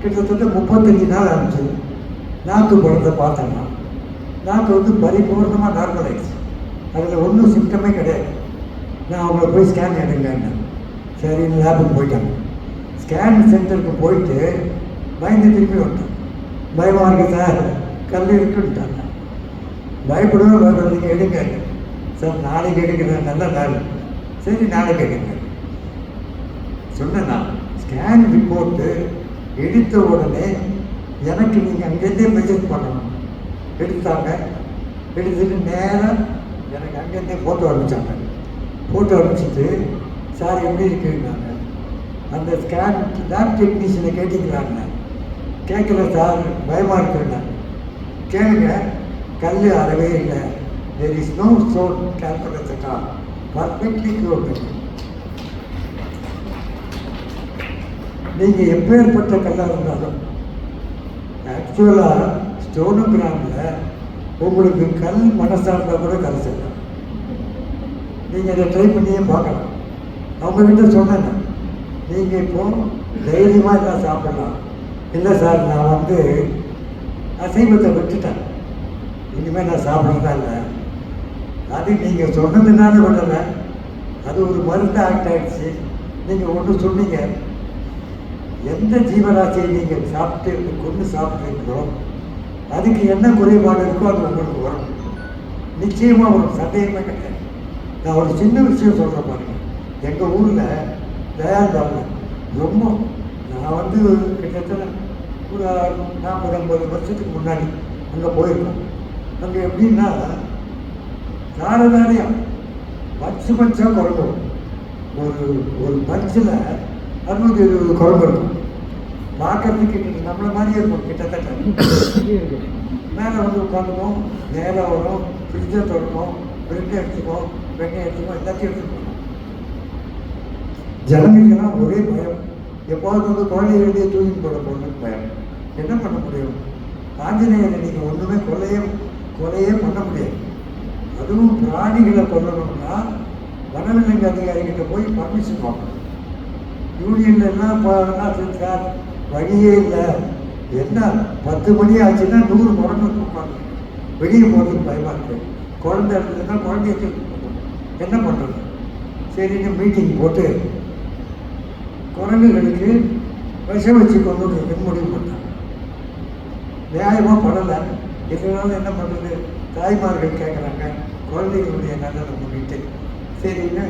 கிட்டத்தட்ட 35 நாள் ஆச்சு. நாக்கு படத்தை பார்த்தேன்னா நாக்கு வந்து பரிபூர்ணமாக நார்மல் ஆகிடுச்சு. அதில் ஒன்றும் சிம்டமே கிடையாது. நான் அவங்கள போய் ஸ்கேன் எடுங்கன்னு சரி லேபுக்கு போயிட்டாங்க. ஸ்கேன் சென்டருக்கு போயிட்டு பயந்து திரும்பி வந்துட்டேன். பயமாக இருக்குது சார், கல் இருக்குன்ட்டாங்க. பயப்படவே பயப்படுறீங்க, எடுங்க சார், நாளைக்கு எடுக்கிறேன், நல்ல நாள், சரி நாளைக்கு எடுங்க சொன்னேன். நான் ஸ்கேன் ரிப்போர்ட்டு எடுத்த உடனே எனக்கு நீங்கள் அங்கேருந்தே மெசேஜ் பண்ணணும். எடுத்தாங்க, எடுத்துட்டு நேராக எனக்கு அங்கேருந்தே ஃபோட்டோ அனுப்பிச்சாங்க. ஃபோட்டோ அனுப்பிச்சிட்டு சார் எப்படி இருக்குன்னாங்க. அந்த ஸ்கேன் லேப் டெக்னீஷியனை கேட்டுக்கிறாங்க. கேட்கல சார், பயமாக இருக்குன்னா. கேளுங்க, கல் அறவே இல்லை, there is no stone calculus at all, perfectly cured. நீங்கள் எப்பேற்பட்ட கல்லாக இருந்தாலும் ஆக்சுவலாக ஸ்டோனோகிராமில் உங்களுக்கு கல் மனசாக கூட கரைச்சிடலாம். நீங்கள் இதை ட்ரை பண்ணியே பார்க்கலாம். அவங்கக்கிட்ட சொன்னேன், நீங்கள் இப்போது தைரியமாக எல்லாம் சாப்பிடலாம். இல்லை சார், நான் வந்து அசைவத்தை விட்டுட்டேன், இனிமேல் நான் சாப்பிட்றதா இல்லை. அது நீங்கள் சொன்னதுனால விடலை, அது ஒரு மருந்து ஆக்ட் ஆகிடுச்சு. நீங்கள் ஒன்று சொன்னீங்க, எந்த ஜீவராசியை நீங்கள் சாப்பிட்டு கொண்டு சாப்பிட்றீங்களோ அதுக்கு என்ன குறைபாடு இருக்கோ அது உங்களுக்கு வரும், நிச்சயமாக வரும், சந்தேகமே கிடையாது. நான் ஒரு சின்ன விஷயம் சொல்கிற பாருங்க. எங்கள் ஊரில் தயாரிதாங்க ரொம்ப, நான் வந்து கிட்டத்தட்ட ஒரு 40-50 வருஷத்துக்கு முன்னாடி அங்கே போயிருக்கேன். அங்கே எப்படின்னா தாரதாரியம் பட்சு பட்சம் குரங்கு ஒரு ஒரு பட்சில் 620 குரங்கு இருக்கும். பார்க்கறதுக்கு நம்மளை மாதிரியே இருக்கும் கிட்டத்தட்ட. மேலே வந்து உட்காந்துக்கும், நேரம் வரும், ஃப்ரிட்ஜை தொடக்கும், பிரெட் எடுத்துக்கும், வெண்ணெய் எடுத்துக்கும், எல்லாத்தையும் எடுத்துக்கணும். ஜனங்களுக்கெல்லாம் ஒரே பயம். எப்போது வந்து குழந்தை எழுதிய தூக்கிட்டு போட போகணுன்னு பயம். என்ன பண்ண முடியும்? ஆஞ்சநேயரை நீங்கள் ஒன்றுமே கொலையே பண்ண முடியாது. அதுவும் பிராணிகளை கொல்லணும்னா வனவிலங்கு அதிகாரிகிட்ட போய் பர்மிஷன் வாங்கணும். யூனியன்ல எல்லாம் சார் வழியே இல்லை, என்ன 10 மணி ஆச்சுன்னா 100 குழந்தை தூக்காங்க, வெளியே போகிறதுக்கு பயமாக இருக்கு. குழந்தை இருந்ததுன்னா குழந்தைய தூக்கி என்ன பண்ணுறது? சரின்னு மீட்டிங் போட்டு குரங்குகளுக்கு விஷம் வச்சு கொண்டு முடிவு பண்ணாங்க. நியாயமாக படலை. இதனால என்ன பண்ணுறது? தாய்மார்கள் கேட்குறாங்க குழந்தைகளுடைய நல்லதை முன்னிட்டு. சரின்னு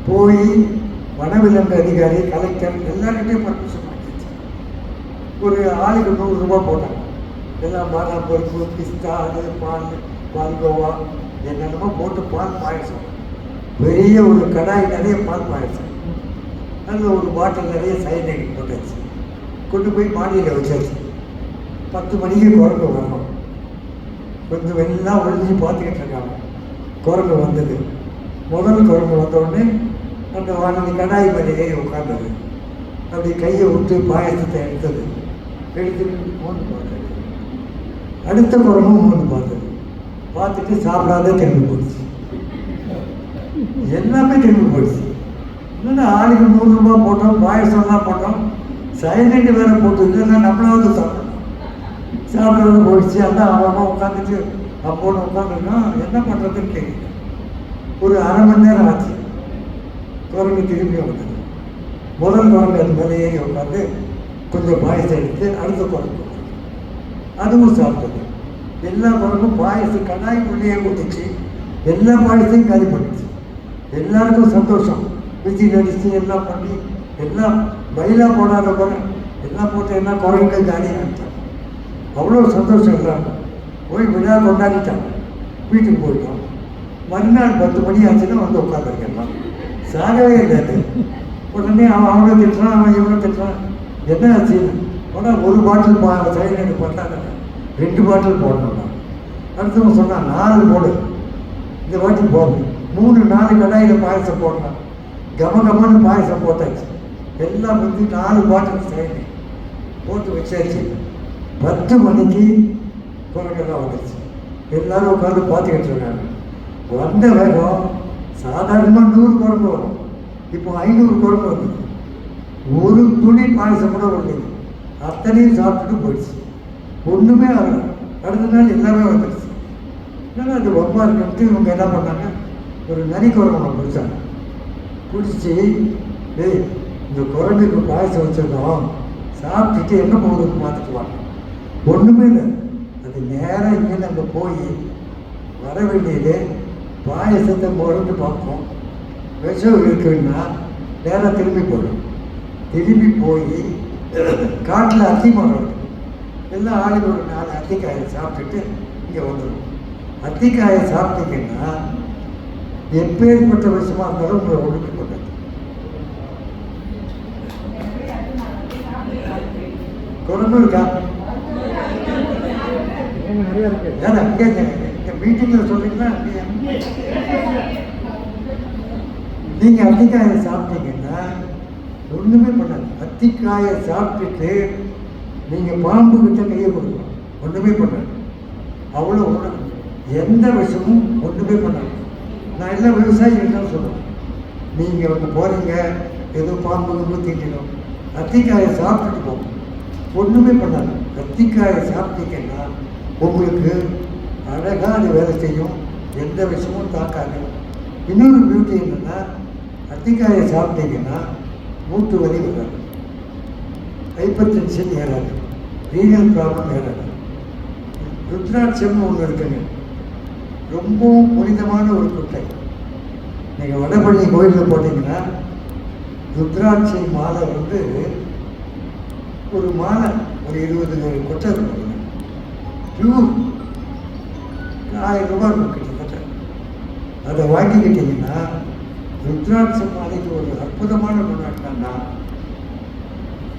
போய் வனவிலங்கு அதிகாரி, கலெக்டர் எல்லார்கிட்டையும் பர்மிஷன் வாங்கிடுச்சு. ஒரு ஆளுக்கு 100 ரூபா போட்டாங்க. எல்லாம் பாதாம் பருப்பு, பிஸ்தா, அது பால்கோவா என்னென்னமோ போட்டு பால் பாயசம், பெரிய ஒரு கடாய் நிறைய பால் பாயசம், அதில் ஒரு பாட்டில் நிறைய சைனைடு போட்டாச்சு. கொண்டு போய் மாடியில் வச்சாச்சு. 10 மணிக்கு குரங்கு வரணும். கொஞ்சம் எல்லாம் ஒழிஞ்சு பார்த்துக்கிட்டு இருக்காங்க. குரங்கு வந்தது. முதல் குரங்கு வந்தவுடனே அந்த வானதி கடாய் மேலே ஏறி உட்கார்ந்தது. அப்படி கையை விட்டு பாயசத்தை எடுத்தது. எடுத்துட்டு மோந்து பார்த்தது. அடுத்த குரங்கும் மோந்து பார்த்தது. பார்த்துட்டு சாப்பிடாத திரும்பி போயிடுச்சு. எல்லாமே திரும்பி போயிடுச்சு. இல்லைன்னா ஆளுக்கு 100 ரூபா போட்டோம், பாயசம்லாம் போட்டோம், சைலண்ட் வேறு போட்டு இல்லைன்னா நம்மளாவது சாப்பிடணும். சாப்பிட்றது போயிடுச்சு. அதான் அவன் உட்காந்துட்டு அப்போன்னு உட்காந்துருக்கான். என்ன பண்ணுறதுன்னு கேட்குது. ஒரு அரை மணி நேரம் ஆச்சு. குரங்கு திரும்பி வந்தது. முதல் குரங்கு அது மேலே ஏறி உட்காந்து கொஞ்சம் பாயசம் எடுத்து அடுத்த குரங்கு அதுவும் சாப்பிட்டது. எல்லா குரங்கும் பாயசம் கடாய்க்குள்ளேயே ஊற்றிச்சு. எல்லா பாயசத்தையும் காலி பண்ணிச்சு. எல்லாருக்கும் சந்தோஷம். விஜய் நடிச்சு எல்லாம் பண்ணி எல்லாம் பயிலாக போடாத குரங்கு எல்லாம் போட்டு எல்லாம் குரங்குகள் ஜாலியாக ஆகிட்டாங்க. அவ்வளோ சந்தோஷம் இல்லாம போய் விழா கொண்டாடிட்டாங்க. வீட்டுக்கு போயிட்டோம். மறுநாள் 10 மணி ஆச்சுன்னா வந்து உட்காந்துருக்கலாம். சாகவே இல்லை. உடனே அவனை திட்டுறான், அவன் இவனை திட்டுறான். என்ன ஆச்சு? ஆனால் ஒரு பாட்டில் சைலண்ட் பார்த்தா 2 பாட்டில் போடணும். அடுத்தவன் சொன்னான் 4 போடு, இந்த வாட்டி போடணும். 3-4 கடாயில் பாயசம் போடலாம். கமகமான பாயசம் போட்டாச்சு. எல்லாம் வந்து 4 பாட்டில் சைலண்ட் போட்டு வச்சாச்சு. 10 மணிக்கு குரங்கெல்லாம் வந்துடுச்சு. எல்லாரும் உட்காந்து பார்த்துக்கிட்டு இருக்காங்க. வந்த வேகம் சாதாரணமாக 100 குரங்கு வரும். இப்போ 500 குரங்கு வந்தது. ஒரு துணி பாயசம் கூட வரலைங்க. அத்தனையும் சாப்பிட்டுட்டு போயிடுச்சு. ஒன்றுமே ஆகலை. அடுத்த நாள் எல்லாமே வந்துடுச்சு. ஏன்னா அது ரொம்ப இருக்குன்ட்டு இவங்க என்ன பண்ணாங்க, ஒரு நரி குரங்கு பிடிச்சாங்க. பிடிச்சி டேய் இந்த குரங்குக்கு பாயசம் வச்சுருக்கோம், சாப்பிட்டுட்டு என்ன போகுதுன்னு பார்த்துட்டு வாங்க. ஒன்றுமே இல்லை. அது நேராக இங்கேருந்து அங்கே போய் வர வேண்டியது பாயசத்தை முறைந்து பார்ப்போம். விஷம் இருக்குன்னா நேராக திரும்பி போயிடும். திரும்பி போய் காட்டில் அத்தி மரம் இருக்கும். எல்லாம் ஆளுக்கு ஒரு 4 அத்திக்காயை சாப்பிட்டுட்டு இங்கே வந்துடும். அத்திக்காயை சாப்பிட்டீங்கன்னா எப்பேற்பட்ட விஷமாக இருந்தாலும் உங்களை ஒழுங்கு கொண்டாது. குரங்கு இருக்கா? நிறைய இருக்கு. ஏன்னா இங்கே இந்த மீட்டிங்கில் சொல்றீங்கன்னா நீங்கள் அத்திக்காயை சாப்பிட்டீங்கன்னா ஒன்றுமே பண்ணாது. அத்திக்காயை சாப்பிட்டுட்டு நீங்கள் பாம்பு கிட்ட கையை கொடுக்கலாம், ஒன்றுமே பண்ணாது. அவ்வளோ உணவு எந்த விஷயமும் ஒன்றுமே பண்ணாது. நான் எல்லாம் விவசாயிகள் தான் சொல்லுவேன். நீங்கள் வந்து போகிறீங்க ஏதோ பாம்பு தீட்டிடும், அத்திக்காயை சாப்பிட்டுட்டு போங்க, ஒன்றுமே பண்ணாது. அத்திக்காயை சாப்பிட்டீங்கன்னா உங்களுக்கு அழகாக அது வேலை செய்யும், எந்த விஷயமும் தாக்காது. இன்னொரு பியூட்டி என்னென்னா அத்திக்காயை சாப்பிட்டீங்கன்னா மூட்டு வலி வராது, ஹைப்பர் டென்ஷன் ஏறாது, ரீனல் ப்ராப்ளம் ஏறாது. ருத்ராட்சம்னு ஒன்று இருக்குங்க, ரொம்பவும் புனிதமான ஒரு குட்டை. நீங்கள் வடபழனி கோயிலில் போட்டிங்கன்னா ருத்ராட்சை மாலை வந்து ஒரு மாலை ஒரு 20 கொட்டை இருக்கும். பியூர் ₹1000 இருக்கும் கிட்டத்தட்ட. அதை வாங்கிக்கிட்டீங்கன்னா ருத்ராட்ச மாலைக்கு ஒரு அற்புதமான குணம் என்னன்னா,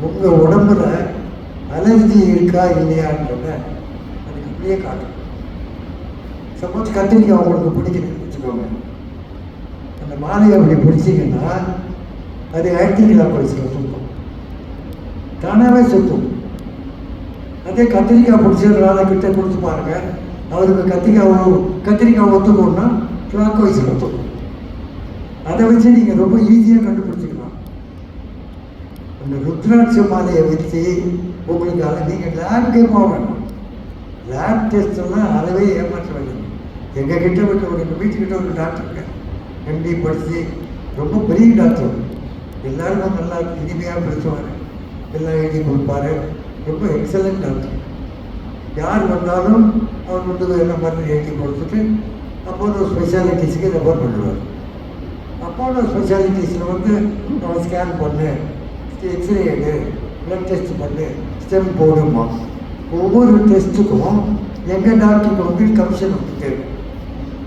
உங்கள் உடம்புல அலர்ஜி இருக்கா இல்லையான்றத அதுக்கு அப்படியே காட்டும். சப்போஸ் கத்திரிக்காய் உங்களுக்கு பிடிக்குதுன்னு வச்சுக்கோங்க, அந்த மாலையை அப்படி பிடிச்சிங்கன்னா அது ஆக்டிங்கில் போயிடுச்சு சுத்தம், தானாகவே சுத்தம். அதே கத்திரிக்காய் பிடிச்சதுனால கிட்ட கொடுத்து பாருங்க, அவருக்கு கத்திரிக்காய் ஒத்துக்கணும்னா கிளாக் வைஸில் ஒத்துக்கும். அதை வச்சு நீங்கள் ரொம்ப ஈஸியாக கண்டுபிடிச்சிக்கலாம். அந்த ருத்ராட்ச மாலையை வச்சு உங்களுக்கு நீங்கள் லேப்கே போக வேண்டாம். லேப் டெஸ்ட்டெல்லாம் அளவே ஏமாற்ற வேண்டியது. எங்கள் கிட்ட எங்கள் வீட்டுக்கிட்ட ஒரு டாக்டருங்க எம்டி படித்து ரொம்ப பெரிய டாக்டர், எல்லாருக்கும் நல்லா இனிமையாக பேசுவார், எல்லாம் எழுதி கொடுப்பாரு, ரொம்ப எக்ஸலண்ட் டாக்டர். யார் வந்தாலும் அவர் வந்து என்ன மருந்து எழுதி கொடுத்துட்டு அப்போலோ ஸ்பெஷாலிட்டிஸுக்கு ரெஃபர் பண்ணுவார். அப்போலோ ஸ்பெஷாலிட்டிஸில் வந்து அவன் ஸ்கேன் பண்ணு, எக்ஸ்ரே எடு, ப்ளட் டெஸ்ட் பண்ணு, ஸ்டெம் போடுமா. ஒவ்வொரு டெஸ்ட்டுக்கும் எங்கள் டாக்டருக்கு வந்து கமிஷன் வந்துட்டு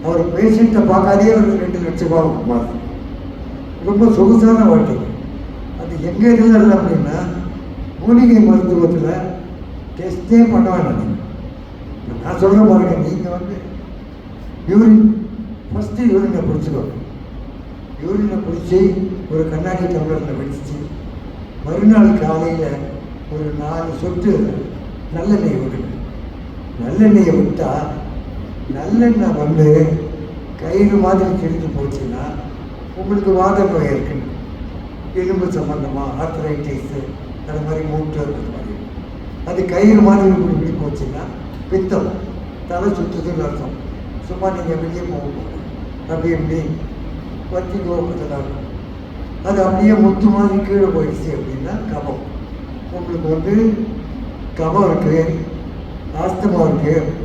அவர் பேஷண்ட்டை பார்க்காதே ஒரு ₹2,00,000 கொடுப்பாரு. ரொம்ப சொகுசான வாழ்க்கை. அது எங்கள் இதில் இல்லை அப்படின்னா மூலிகை மருத்துவத்தில் டெஸ்ட்டே பண்ண வேண்டாம். நான் சொல்ல பாருங்க, நீங்கள் வந்து ஃபஸ்ட்டு யூரினை பிடிச்சிக்கோங்க. யூரினை பிடிச்சி ஒரு கண்ணாடி டம்ளரில் வடிச்சு மறுநாள் காலையில் ஒரு 4 சொட்டு நல்லெண்ணெய் விடுங்க. நல்லெண்ணெயை விட்டால் நல்லெண்ணெய் வந்து கயிறு மாதிரி கிழிஞ்சு போச்சுன்னா உங்களுக்கு வாத நோய் இருக்குன்னு, எலும்பு சம்மந்தமாக ஆர்த்தரைட்டிஸு, அது மாதிரி மூட்டு அந்த மாதிரி. அது கயிறு மாதிரி இப்படி போச்சுன்னா பித்தம், தலை சுற்றுதுன்னு அர்த்தம். சும்மா நீங்கள் வெளியே போகணும், அப்படி இப்படி வத்திக்கோ அதெல்லாம். அது அப்படியே முத்து மாதிரி கீழே போயிடுச்சு அப்படின்னா கபம். உங்களுக்கு வந்து கபம் இருக்குது, ஆஸ்துமா இருக்குது,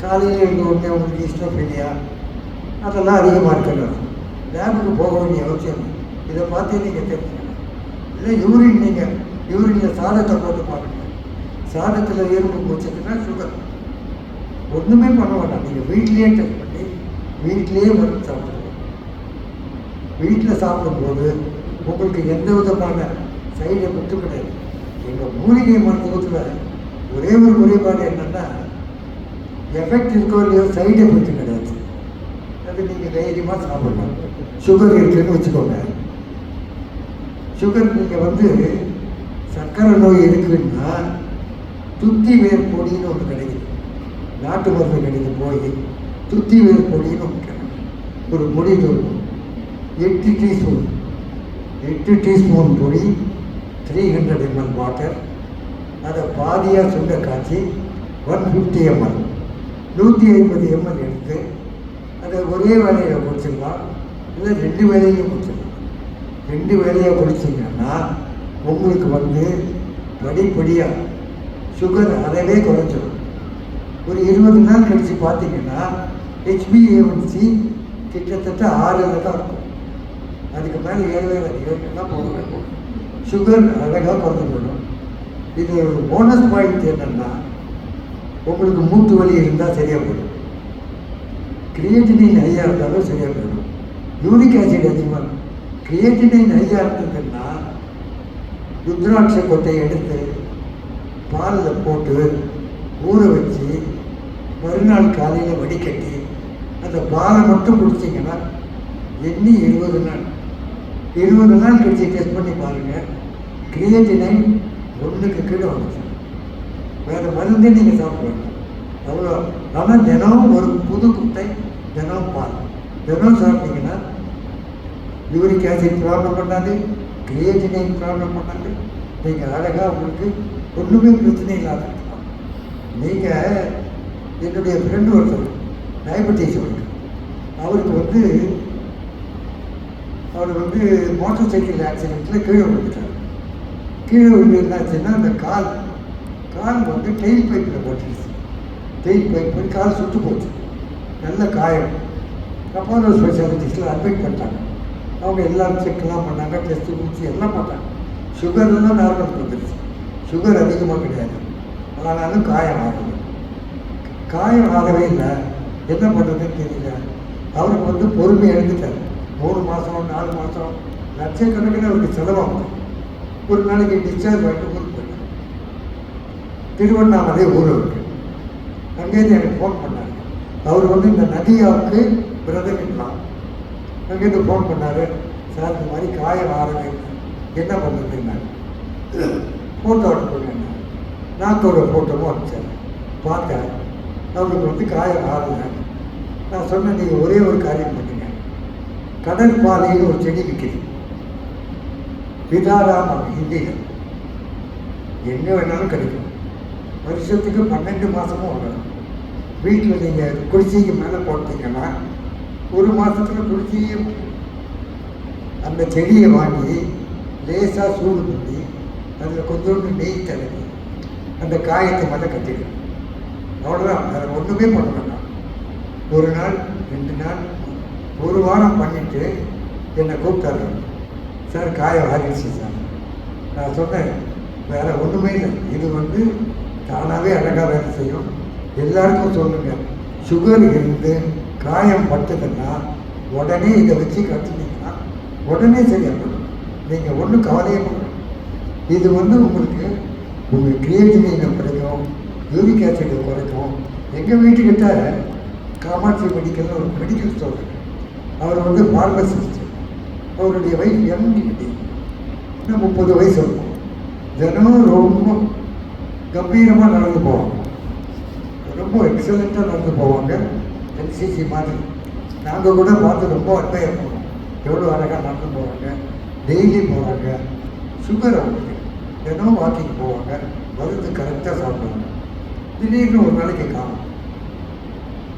காலையில் இருந்த உடனே உங்களுக்கு ஹிஸ்டோபீனியா, அதெல்லாம் அதிகமாக இருக்கணும். லேபுக்கு போக வேண்டிய அவசியம் இதை பார்த்து நீங்கள் தெரிஞ்சுக்கணும். இல்லை யூரினில் சாதத்தை போட்டு பாருங்க, சாதத்தில் எறும்பு போச்சுன்னா சுகர். ஒன்றுமே பண்ண வேண்டாம், நீங்கள் வீட்லேயே டெஸ்ட் பண்ணி வீட்லேயே மருந்து சாப்பிடுவோம். வீட்டில் சாப்பிடும்போது உங்களுக்கு எந்த விதமான சைடு எஃபெக்ட்டும் கிடையாது. எங்கள் மூலிகை மருத்துவத்தில் ஒரே ஒரு குறைபாடு என்னென்னா, எஃபெக்ட் இருக்கோ இல்லையோ சைடு எஃபெக்ட் கிடையாது. அது நீங்கள் தைரியமாக சாப்பிடலாம். சுகர் இருக்குதுன்னு வச்சுக்கோங்க, சுகர் நீங்கள் வந்து சர்க்கரை நோய் இருக்குன்னா துத்தி வேர் பொடின்னு ஒன்று கிடைக்குது, நாட்டு மருந்து கிடைக்குது. போய் துத்தி வேர் பொடின்னு ஒன்று கிடைக்கும், ஒரு பொடி இருக்கும். 8 டீஸ்பூன் பொடி, 300 ml வாட்டர், அதை பாதியாக சுண்ட காய்ச்சி 150 ml 150 ml எடுத்து அதை ஒரே வேலையில் குடிச்சிடலாம், இல்லை 2 வேலையிலையும் குடிச்சிடலாம். 2 வேலையாக குடிச்சிங்கன்னா உங்களுக்கு வந்து படிப்படியாக சுகர் அறவே குறைஞ்சிடும். ஒரு 20 நாள் கழித்து பார்த்தீங்கன்னா HbA1c கிட்டத்தட்ட 6 தான் இருக்கும். அதுக்கு மேலே 7 தான் போகணும். சுகர் அழகாக குறைஞ்சி போயிடும். இது ஒரு போனஸ் பாயிண்ட் என்னென்னா, உங்களுக்கு மூட்டு வலி இருந்தால் சரியாக போயிடும், கிரியேட்டினின் ஹையாக இருந்தாலும் சரியாக போயிடும். யூரிக் ஆசிட் அதிகமாக, கிரியேட்டினின் ஹையாக இருந்ததுன்னா ருத்ராட்ச கொட்டையை எடுத்து பாலில் போட்டு ஊற வச்சு மறுநாள் காலையில் வடிகட்டி அந்த பாலை மட்டும் குடிச்சிங்கன்னா எண்ணி 20 நாள் கழிச்சு டெஸ்ட் பண்ணி பாருங்கள், கிரியேட்டினைன் 1க்கு கீழே வந்துச்சு. வேறு மருந்தே நீங்கள் சாப்பிடுவாங்க அவ்வளோ. ஆனால் தினம் ஒரு புது குட்டை, தினம் பால், தினம் சாப்பிட்டீங்கன்னா யூரிக் ஆசிட் ப்ராப்ளம் பண்ணாது, கிரியேட்டினைன் ப்ராப்ளம் பண்ணாது. நீங்கள் அழகாக உங்களுக்கு ஒன்றுமே பிரச்சனை இல்லாத இருக்கலாம். நீங்கள் என்னுடைய ஃப்ரெண்டு ஒருத்தர் டயபெட்டிஸ் இருக்கு, அவர் வந்து மோட்டார் சைக்கிள் ஆக்சிடெண்ட்டில் கீழே விழுந்துட்டார். கீழே விழுந்து என்னாச்சுன்னா அந்த கால் வந்து டெயில் பைப்பில் போட்டுருச்சு. டெயில் பைப் போய் கால் சுட்டு போச்சு, நல்ல காயம். அப்போலோ ஸ்பெஷாலிட்டிஸில் அட்மிட் பண்ணிட்டாங்க. அவங்க எல்லாம் செக்லாம் பண்ணாங்க, டெஸ்ட்டு முடிச்சு எல்லாம் பண்ணாங்க. சுகர்லாம் நார்மலுக்கு வந்துடுச்சு, சுகர் அதிகமாக கிடையாது. ஆனாலும் காயம் ஆகலை. காயம் ஆகவே இல்லை. என்ன பண்ணுறதுன்னு தெரியல. அவருக்கு வந்து பொறுமை எழுந்துட்டார். 3 மாதம் 4 மாதம் லட்சக்கணக்கில் அவருக்கு செலவாகும். ஒரு நாளைக்கு டிஸ்சார்ஜ் ஆகிட்டு ஊருக்கு போயிட்டார். திருவண்ணாமலை ஊர் இருக்கு. அங்கேருந்து எனக்கு ஃபோன் பண்ணார். அவர் வந்து இந்த நதியாவுக்கு பிரதமிக்கலாம். அங்கேருந்து ஃபோன் பண்ணார். சார் இந்த மாதிரி காயம் ஆறவே என்ன பண்ணுறதுன்னாரு. ஃபோட்டோ எடுத்துருங்க. நாக்கோட ஃபோட்டோவும் அனுப்பிச்சார். பார்த்தேன் அவருக்கு வந்து காயம் ஆறுங்க. நான் சொன்னேன், நீங்கள் ஒரே ஒரு காரியம் பண்ணுங்க. கடல் பாலையில் ஒரு செடி விற்கிது. விதாராம் ஹிந்தியில் எங்கே வேணாலும் கிடைக்கும். வருஷத்துக்கு 12 மாதமும் வரணும். வீட்டில் நீங்கள் குடிசைக்கு மேலே போட்டீங்கன்னா 1 மாதத்தில் குடிசையே அந்த செடியை வாங்கி லேசாக சூடு பண்ணி அதில் கொஞ்சோண்டு நெய் தடவி அந்த காயத்தை மேலே கட்டிடும். அவ்வளோதான், வேறு ஒன்றுமே பண்ண வேண்டாம். 1 நாள் 2 நாள் 1 வாரம் பண்ணிவிட்டு என்னை கூப்பிட்டாரு. சார் காயம் ஆறிடுச்சு சார். நான் சொன்னேன், வேறு ஒன்றுமே இல்லை, இது வந்து தானாகவே அழகாக வேலை செய்யும். எல்லாருக்கும் சொல்லுங்கள், சுகர் இருந்து காயம் பட்டுதுன்னா உடனே இதை வச்சு கற்றுனீங்கன்னா உடனே சரியாகணும். நீங்கள் ஒன்றும் கவலையே பண்ணணும். இது வந்து உங்களுக்கு உங்கள் கிரியேட்டிவினை குறைக்கும், யூரிக் ஆசிடை குறைக்கும். எங்கள் வீட்டுக்கிட்ட காமாட்சி மெடிக்கல்னு ஒரு மெடிக்கல் ஸ்டோர் இருக்குது. அவர் வந்து ஃபார்மசிஸ்ட். அவருடைய வயசு எம்டி, இன்னும் 30 வயசு இருக்கும். தினமும் ரொம்ப கம்பீரமாக நடந்து போவாங்க. ரொம்ப எக்ஸலண்ட்டாக நடந்து போவாங்க. என்சிசி மாதிரி நாங்கள் கூட பார்த்து ரொம்ப அட்மையர் பண்ணுவோம். எவ்வளோ அழகாக நடந்து போவாங்க, டெய்லி போகிறாங்க. சுகர் அவங்களுக்கு தினமும் வாக்கிங் போவாங்க, மருந்து கரெக்டாக சாப்பிடுவாங்க. திடீர்னு ஒரு நாளைக்கு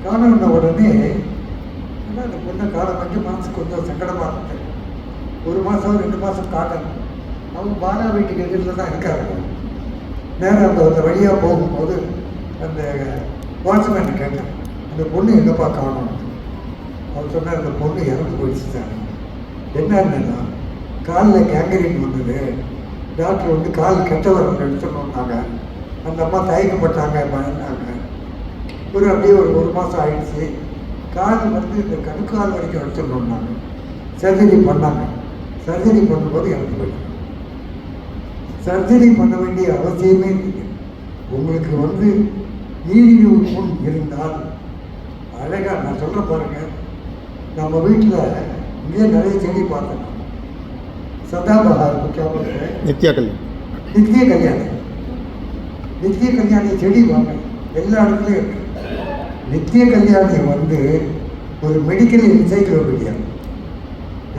காணோன்ன உடனே அந்த பொண்ணை காலம் வந்து மனசு கொஞ்சம் சங்கடமாக இருந்தது. 1 மாதம் 2 மாதம் காட்டணும். அவங்க பாலா வீட்டுக்கு எதிரில் தான் இருக்காங்க. நேரம் அந்த வழியாக போகும்போது அந்த வாட்ச்மேன் கேட்டேன், அந்த பொண்ணு எங்கேப்பா காணணும்? அவர் சொன்னார், அந்த பொண்ணு இறந்து போயிடுச்சு சார். என்னன்னா காலில் கேங்கரின் வந்தது. டாக்டர் வந்து கால் கெட்டவர் எடுத்துடணுன்னாங்க. அந்த அம்மா தயக்கப்பட்டாங்க, பயந்தாங்க. அப்படியே ஒரு மாதம் ஆயிடுச்சு. கால் வந்து இந்த கணுக்கால் வரைக்கும் எடுத்துடணுன்னாங்க. சர்ஜரி பண்ணாங்க. சர்ஜரி பண்ணும்போது இறந்து போயிட்டாங்க. சர்ஜரி பண்ண வேண்டிய அவசியமே இல்லை. உங்களுக்கு வந்து நீரிழிவு புண் இருந்தால் அழகாக நான் சொல்ல பாருங்க, நம்ம வீட்டில் இங்கே நிறைய செடி பார்த்தோம். சதாபஹார் நித்யா கல்யாணி, நித்திய கல்யாணி செடி வாங்க, எல்லா இடத்துலையும் இருக்கு. நித்திய கல்யாணி வந்து ஒரு மெடிக்கல் என்சைக்ளோபீடியா.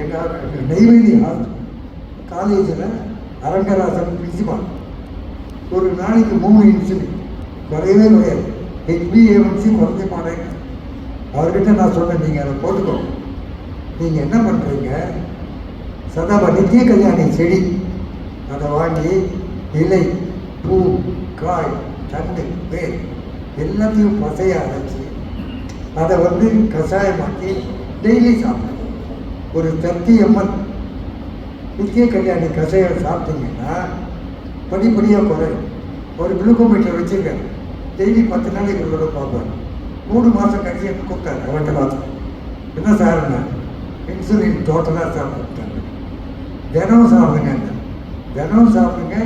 எங்கள் நெய்வேலி காலேஜில் அரங்கராஜன் பிரின்சிபால் ஒரு நாளைக்கு 3 இன்சுலின் குறையவே குறையாது. HbA1c குறைஞ்ச மாட்டேங்க. அவர்கிட்ட நான் சொன்னேன், நீங்கள் அதை போட்டுக்கோங்க. நீங்கள் என்ன பண்ணுறீங்க, சதாபா நித்திய கல்யாணி செடி அதை வாங்கி இலை, பூ, காய், தண்டு, வேர் எல்லாத்தையும் பசையாக அரைச்சி அதை வந்து கஷாயமாக்கி டெய்லி சாப்பிடுங்க. ஒரு 30 ml நித்திய கல்யாணி கஷாயம் சாப்பிட்டீங்கன்னா படிப்படியாக குறையும். ஒரு குளுக்கோமீட்டர் வச்சுருக்காரு. டெய்லி 10 நாளைக்கு ஒரு தடவை பார்ப்பார். 3 மாதம் கழிச்சு என்ன கூப்பிட்டாரு. அவன்கிட்ட பார்த்தேன், என்ன சார்ண்ணா இன்சுலின் டோட்டலாக சாப்பிட்டாங்க. தினம் சாப்பிடுங்க, தினம் சாப்பிடுங்க.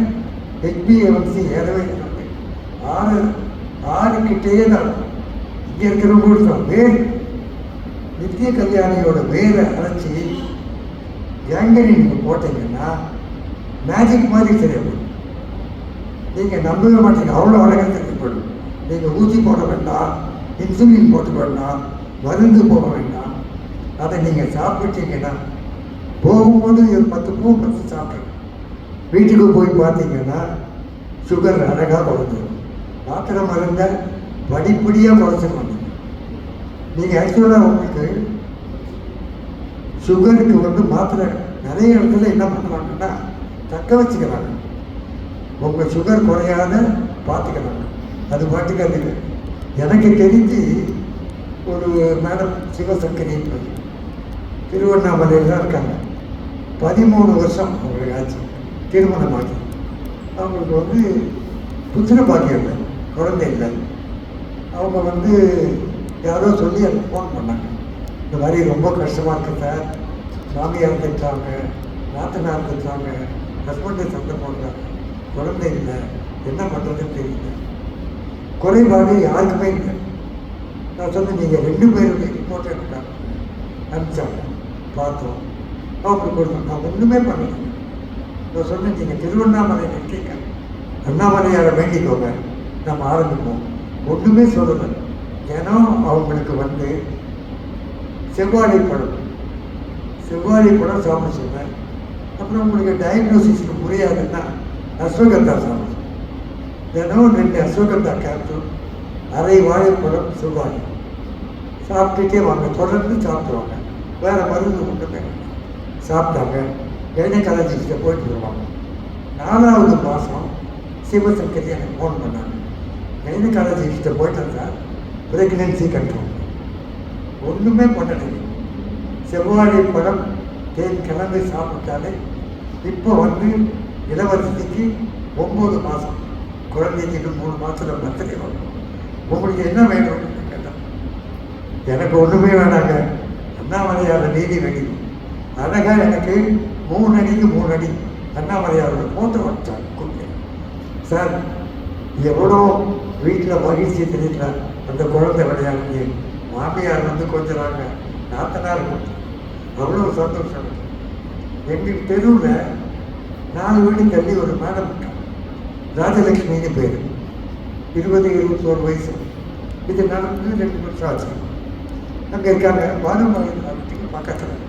HbA1c ஏறவே இல்லை. 6 கிட்டேயே தான் இங்கே இருக்கிறவங்களுக்கு தான். வேர் நித்திய கல்யாணியோட வேரை அரைச்சி கேங்கரி நீங்கள் போட்டீங்கன்னா மேஜிக் மாதிரி தெரியும். நீங்கள் நம்பவே மாட்டீங்க, அவ்வளோ அழகாக தெரியும். நீங்கள் ஊசி போட வேண்டாம், இன்சுலின் போட்டு வேண்டாம், மருந்து போட வேண்டாம். அதை நீங்கள் சாப்பிட்டீங்கன்னா போகும்போது ஒரு 10 பூ 10 சாப்பிட்ருங்க. வீட்டுக்கு போய் பார்த்தீங்கன்னா சுகர் அழகாக குறைஞ்சிடும். மாத்திரை மருந்தை படிப்படியாக குறைச்சிருவாங்க. நீங்கள் ஆக்சுவலாக உங்களுக்கு சுகருக்கு வந்து மாத்திரை நிறைய இடத்துல என்ன பண்ணுறாங்கன்னா தக்க வச்சுக்கிறாங்க. உங்கள் சுகர் குறையாத பார்த்துக்கிறாங்க. அது பாட்டுக்கு அது எனக்கு தெரிஞ்சு ஒரு மேடம் சிவசங்கரி திருவண்ணாமலையில் தான் இருக்காங்க. 13 வருஷம் அவங்களுக்கு ஆச்சு திருமணமாகி. அவங்களுக்கு வந்து புத்திர பாக்கியம் இல்லை, குழந்தை இல்லை. அவங்க வந்து யாரோ சொல்லி எனக்கு ஃபோன் பண்ணாங்க, இந்த மாதிரி ரொம்ப கஷ்டமாக இருக்குது சார், மாமியார் திட்டுறாங்க, நாத்தனார் திட்டுறாங்க, ஹஸ்பண்டு சண்டை போடுறாங்க, குழந்தை இல்லை, என்ன பண்ணுறதுன்னு தெரியல. குறைபாடு யாருக்குமே இல்லை. நான் சொன்னேன், நீங்கள் 2 பேருடைய ரிப்போர்ட் எடுத்தாங்க அனுப்பிச்சாங்க, பார்த்தோம். அவங்களுக்கு கொடுத்தோம். நான் ஒன்றுமே பண்ணல. நான் சொன்னேன், நீங்கள் திருவண்ணாமலை இருக்கீங்க, அண்ணாமலையாரை வேண்டிக்கோங்க, நம்ம ஆரம்பிப்போம். ஒன்றுமே சொல்லலை. ஏன்னா அவங்களுக்கு வந்து செவ்வாழை பழம் சாப்பிட சொன்னேன். அப்புறம் உங்களுக்கு டயக்னோசிஸ்க்கு புரியாதுன்னா அஸ்வகந்தா சாப்பிட, தினம் 2 அஸ்வகந்தா கேப்சூல், அரை வாழைப்பழம், செவ்வாழை சாப்பிட்டுட்டே வாங்க, தொடர்ந்து சாப்பிடுவாங்க. வேறு மருந்து ஒன்றுமே சாப்பிட்டாங்க. கைனகாலஜிஸ்ட்டை போயிட்டு வருவாங்க. 4வது மாதம் சிவசங்கரி எனக்கு ஃபோன் பண்ணாங்க, கைனகாலஜிஸ்ட்டை போயிட்டு வந்தால் ப்ரெக்னென்சி கண்ட்ரோல். ஒன்றுமே பண்ணலை. செவ்வாழை பழம் தேன் கலந்து சாப்பிட்டாலே இப்போ வந்து இளவரசிக்கு 9 மாதம், குழந்தைக்கு 3 மாதத்தில் பர்த்டே வரும். உங்களுக்கு என்ன வேணும்னு கேட்டால், எனக்கு ஒன்றுமே வேணாங்க, அண்ணாமலையாரோட நீதி வேணும். அழகாக எனக்கு 3 அடிக்கு 3 அடி அண்ணாமலையாரோட ஃபோட்டோ வச்சாங்க கூப்பிட்டு. சார், எவ்வளோ வீட்டில் மகிழ்ச்சி தெரியல, அந்த குழந்தை விளையாடுங்க, மாமியார் வந்து கொஞ்சறாங்க, நாத்தனார் கொஞ்சம், அவ்வளோ சந்தோஷம். எங்கள் தெருவில் 4 வீடு தள்ளி ஒரு மேடம் இருக்காங்க, ராஜலட்சுமின்னு பேர், 20-21 வயசு. இது நடந்து 2 வருஷம் ஆச்சு. அங்கே இருக்காங்க பானு மகேந்திரா வீட்டுக்கு பக்கத்தில்.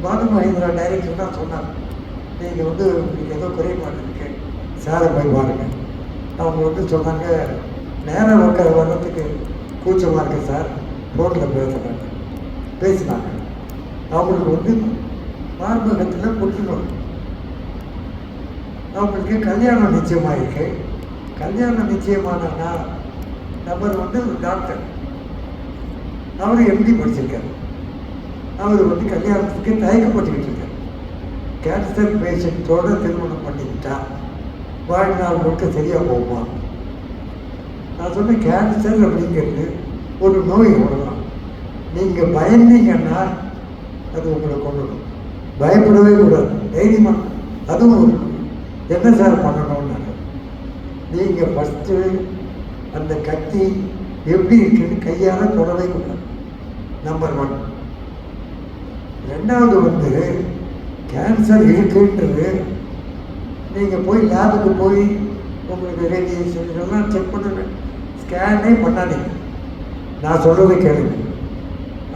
பானு மகேந்திரா டைரக்டர் தான் சொன்னாங்க, நீங்கள் வந்து உங்களுக்கு ஏதோ குறைபாடு இருக்கு, சாரை போய் பாருங்க. அவங்க வந்து சொன்னாங்க, நேரம் வர்றதுக்கு கூச்சமாக இருக்கு சார், ரோட்டில் பேசினாங்க. அவங்களுக்கு வந்து மார்பகத்தில் புற்றுநோய். அவங்களுக்கு கல்யாணம் நிச்சயமாயிருக்கு. கல்யாணம் நிச்சயமானா நபர் வந்து ஒரு டாக்டர், அவர் எம்டி படிச்சிருக்காரு. அவர் வந்து கல்யாணத்துக்கு தயக்கப்பட்டுக்கிட்டு இருக்கார். கேன்சர் பேஷண்ட்டோட திருமணம் பண்ணிக்கிட்டா வாழ்நாள் முழுக்க சரியாக போகுமா? நான் சொன்னேன், கேன்சர் அப்படிங்கிறது ஒரு நோய், அவ்வளோதான். நீங்கள் பயந்தீங்கன்னா அது உங்களை கொள்ளணும். பயப்படவே கூடாது, தைரியமாக. அதுவும் ஒரு என்ன சார் பண்ணணும்னாங்க, நீங்கள் ஃபஸ்ட்டு அந்த கத்தி எப்படி இருக்குன்னு கையால் தொடவே கூடாது, நம்பர் 1. 2வது வந்து கேன்சர் இருக்குன்றது நீங்கள் போய் லேபுக்கு போய் உங்களுக்கு ரேடியேஷன் இதெல்லாம் செக் பண்ணுவேன், ஸ்கேனே பண்ணாதீங்க. நான் சொல்கிறத கேளுங்க.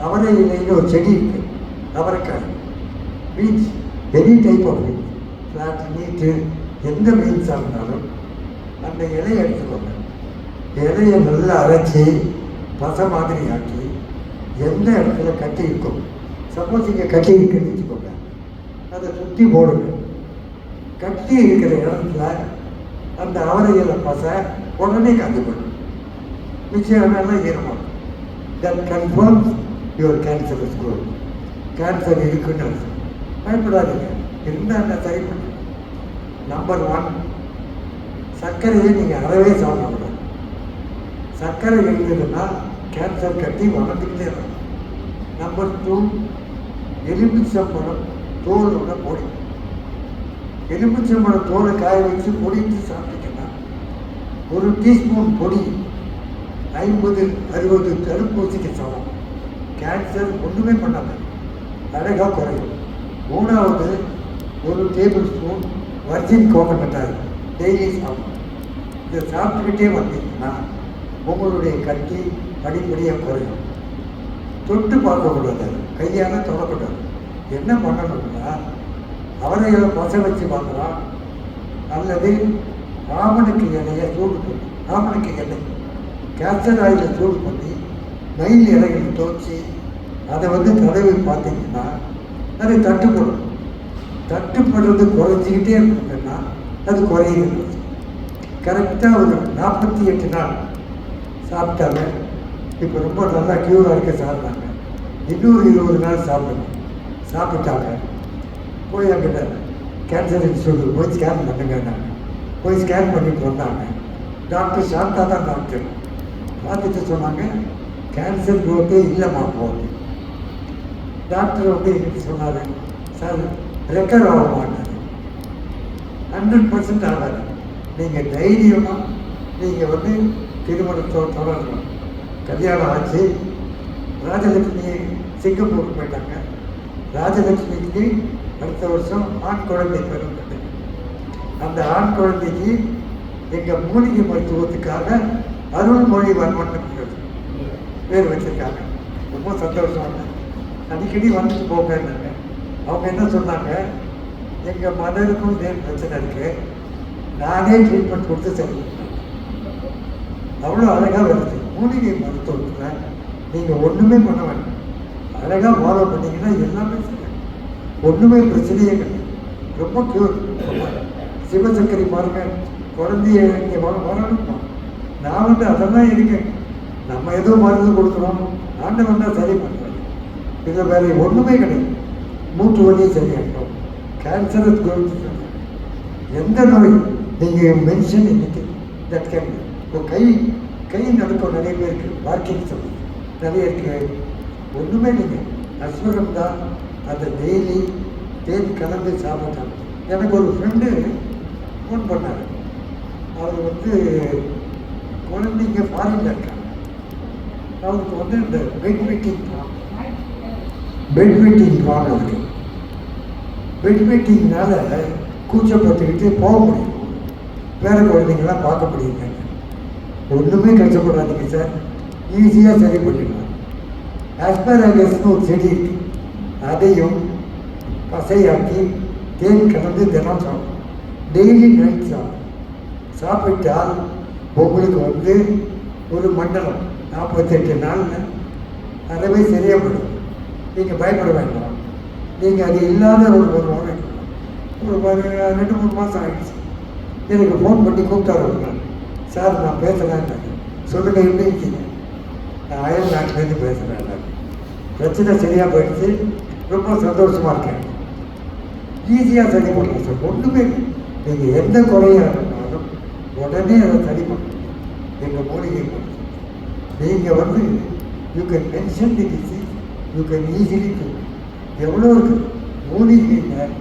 அவரை இலைன்னு ஒரு செடி இருக்குது, அவரைக்காய் beans, any type of beans, flat, நீட்டு, எந்த பீன்ஸாக இருந்தாலும் அந்த இலையை எடுத்துக்கோங்க. இலையை நல்லா அரைச்சி பசை மாதிரி ஆக்கி எந்த இடத்துல கட்டி இருக்கும், சப்போஸ் இங்கே கட்டி இருக்குன்னு வச்சுக்கோங்க, அதை சுற்றி போடுங்க. கட்டி இருக்கிற இடத்துல அந்த அவரை இலை பசை உடனே காஞ்சி போடும், நிச்சயம் நல்லா ஈரமாகும். That confirms your cancer is good. Cancer இருக்குன்னு அர்த்தம். பயப்படாதீங்க, இருந்தால் என்ன சரி பண்ணுங்க. நம்பர் 1, சர்க்கரையை நீங்கள் அறவே சாப்பிடக்கூடாது. சர்க்கரை இருந்ததுன்னா கேன்சர் கட்டி வளர்ந்துக்கிட்டே இருக்கும். நம்பர் 2, எலுமிச்சம்பழம் தோலோட பொடி. எலுமிச்சம்பழம் தோலை காய வச்சு பொடிட்டு சாப்பிட்டீங்கன்னா 1 டீஸ்பூன் பொடி 50-60 தடுப்பூசிக்கு சமம். கேன்சர் ஒன்றுமே பண்ணாது, அழகாக குறையும். 3வது, 1 table spoon virgin coconut oil daily சாப்பிடும். இதை சாப்பிட்டுக்கிட்டே வந்தீங்கன்னா உங்களுடைய கட்டி படிப்படியாக குறையும். தொட்டு பார்க்கக்கூடாது, கையால் தொடக்கூடாது. என்ன பண்ணணும்னா, அவரைகளை பசை வச்சு பார்க்கலாம், அல்லது ஆமணக்கு எண்ணெயை சூடு பண்ணி, ஆமணக்கு எண்ணெய் கேன்சர் ஆயிலை சூடு பண்ணி மயில் இலைகளை துவச்சி அதை வந்து தடவி பார்த்தீங்கன்னா அது தட்டுப்படும். தட்டுப்படுறது குறைஞ்சிக்கிட்டே இருக்குங்கன்னா அது குறையுது. கரெக்டாக ஒரு 48 நாள் சாப்பிட்டாங்க. இப்போ ரொம்ப நல்லா க்யூராக இருக்க சாப்பிட்டாங்க. இன்னொரு 20 நாள் சாப்பிட்டாங்க. போய் அங்கிட்ட கேன்சர் இன்ஸ்டியூட்டுக்கு போய் ஸ்கேன் பண்ணுங்கன்னாங்க. போய் ஸ்கேன் பண்ணிட்டு வந்தாங்க. டாக்டர் சாப்பிட்டா தான் டாக்டர் பார்த்துட்டு சொன்னாங்க, கேன்சர் குரோத்தே இல்லைம்மா போகுது. டாக்டர் வந்து எனக்கு சொன்னார், சார் ரெக்கவர் ஆக மாட்டார், 100% ஆகாது. நீங்கள் தைரியமாக நீங்கள் வந்து திருமணத்தோட தொடரணும். கல்யாணம் ஆச்சு. ராஜலட்சுமி சிங்கப்பூருக்கு போயிட்டாங்க. ராஜலட்சுமிக்கு அடுத்த வருஷம் ஆண் குழந்தை பிறந்தது. அந்த ஆண் குழந்தைக்கு எங்கள் மூலிகை மருத்துவத்துக்காக அருள்மொழிவர்மன் பேர் வச்சுருக்காங்க. ரொம்ப சந்தோஷம். அடிக்கடி வந்துட்டு போங்கன்னாங்க. அவங்க என்ன சொன்னாங்க, எங்கள் மதருக்கும் இதே பிரச்சனை இருக்குது, நானே ட்ரீட்மெண்ட் கொடுத்து சரி. அவ்வளோ அழகாக வருது. மூலிகை மருத்துவத்தில் நீங்கள் ஒன்றுமே பண்ண வேண்டாம், அழகாக ஃபாலோ பண்ணிங்கன்னா எல்லாமே சரி, ஒன்றுமே பிரச்சனையே கிடையாது. ரொம்ப க்யூர். சிவசக்கரி பாருங்க, குழந்தைய இங்கே வரணுமா, நான் வந்து அதெல்லாம் இருக்கேன். நம்ம ஏதோ மருந்து கொடுக்குறோம், ஆண்டவன் தான் சரி பண்ணுறோம். இதில் வேறு ஒன்றுமே கிடையாது. மூட்டு வலியை சரியாகும், கேன்சரை குறைச்சி, எந்த நோய் நீங்கள் மென்ஷன் இன்னைக்கு தட் கேன். இப்போ கை நடக்கும் நிறைய பேருக்கு, வாக்கிங் சொல்லி நிறைய இருக்கு. ஒன்றுமே நீங்கள் அஸ்வரம் தான், அதை டெய்லி தேன் கலந்து சாப்பிட்டாங்க. எனக்கு ஒரு ஃப்ரெண்டு ஃபோன் பண்ணார். அவர் வந்து குழந்தைங்க ஃபாரின்ல இருக்காங்க. அவருக்கு வந்து இந்த பெட் வெயிட்டிங் ப்ராப்ளம் இருக்குது. பெட் வெயிட்டிங்னால கூச்சப்பட்டுக்கிட்டு போக முடியும், வேற குழந்தைங்களாம் பார்க்க முடியுங்க. ஒன்றுமே கஷ்டப்படாதீங்க சார், ஈஸியாக சரி பண்ணிடலாம். ஆஸ்பராகஸ்னு ஒரு செடி இருக்கு, அதையும் பசையாக்கி தேன் கலந்து தினம் சாப்பிடும். டெய்லி நைட் சாப்பிட்டால் உங்களுக்கு வந்து ஒரு மண்டலம் 48 நாளில் அறவே சரியாகப்படும். நீங்கள் பயப்பட வேண்டாம். நீங்கள் அது இல்லாத ஒரு வாரம் ஒரு 2-3 மாதம் ஆகிடுச்சு. எனக்கு ஃபோன் பண்ணி கூப்பிட்டாரு ஒரு நாள். சார் நான் பேசுகிறேன். சொல்லுங்கள், எப்படி இருக்கீங்க? நான் அயல் நாட்டிலேருந்து பேசுகிறேன். பிரச்சனை சரியாக போயிடுச்சு, ரொம்ப சந்தோஷமாக இருக்கேன். ஈஸியாக சரி பண்ணலாம் சார், ஒன்றுமே இல்லை. நீங்கள் எந்த குறையாக இருந்தாலும் உடனே அதை சரி பண்ணணும். எங்கள் மூலிகை நீங்கள் வந்து you can mention the disease, you can easily do. எவ்வளோ இருக்குது மூலிகையில்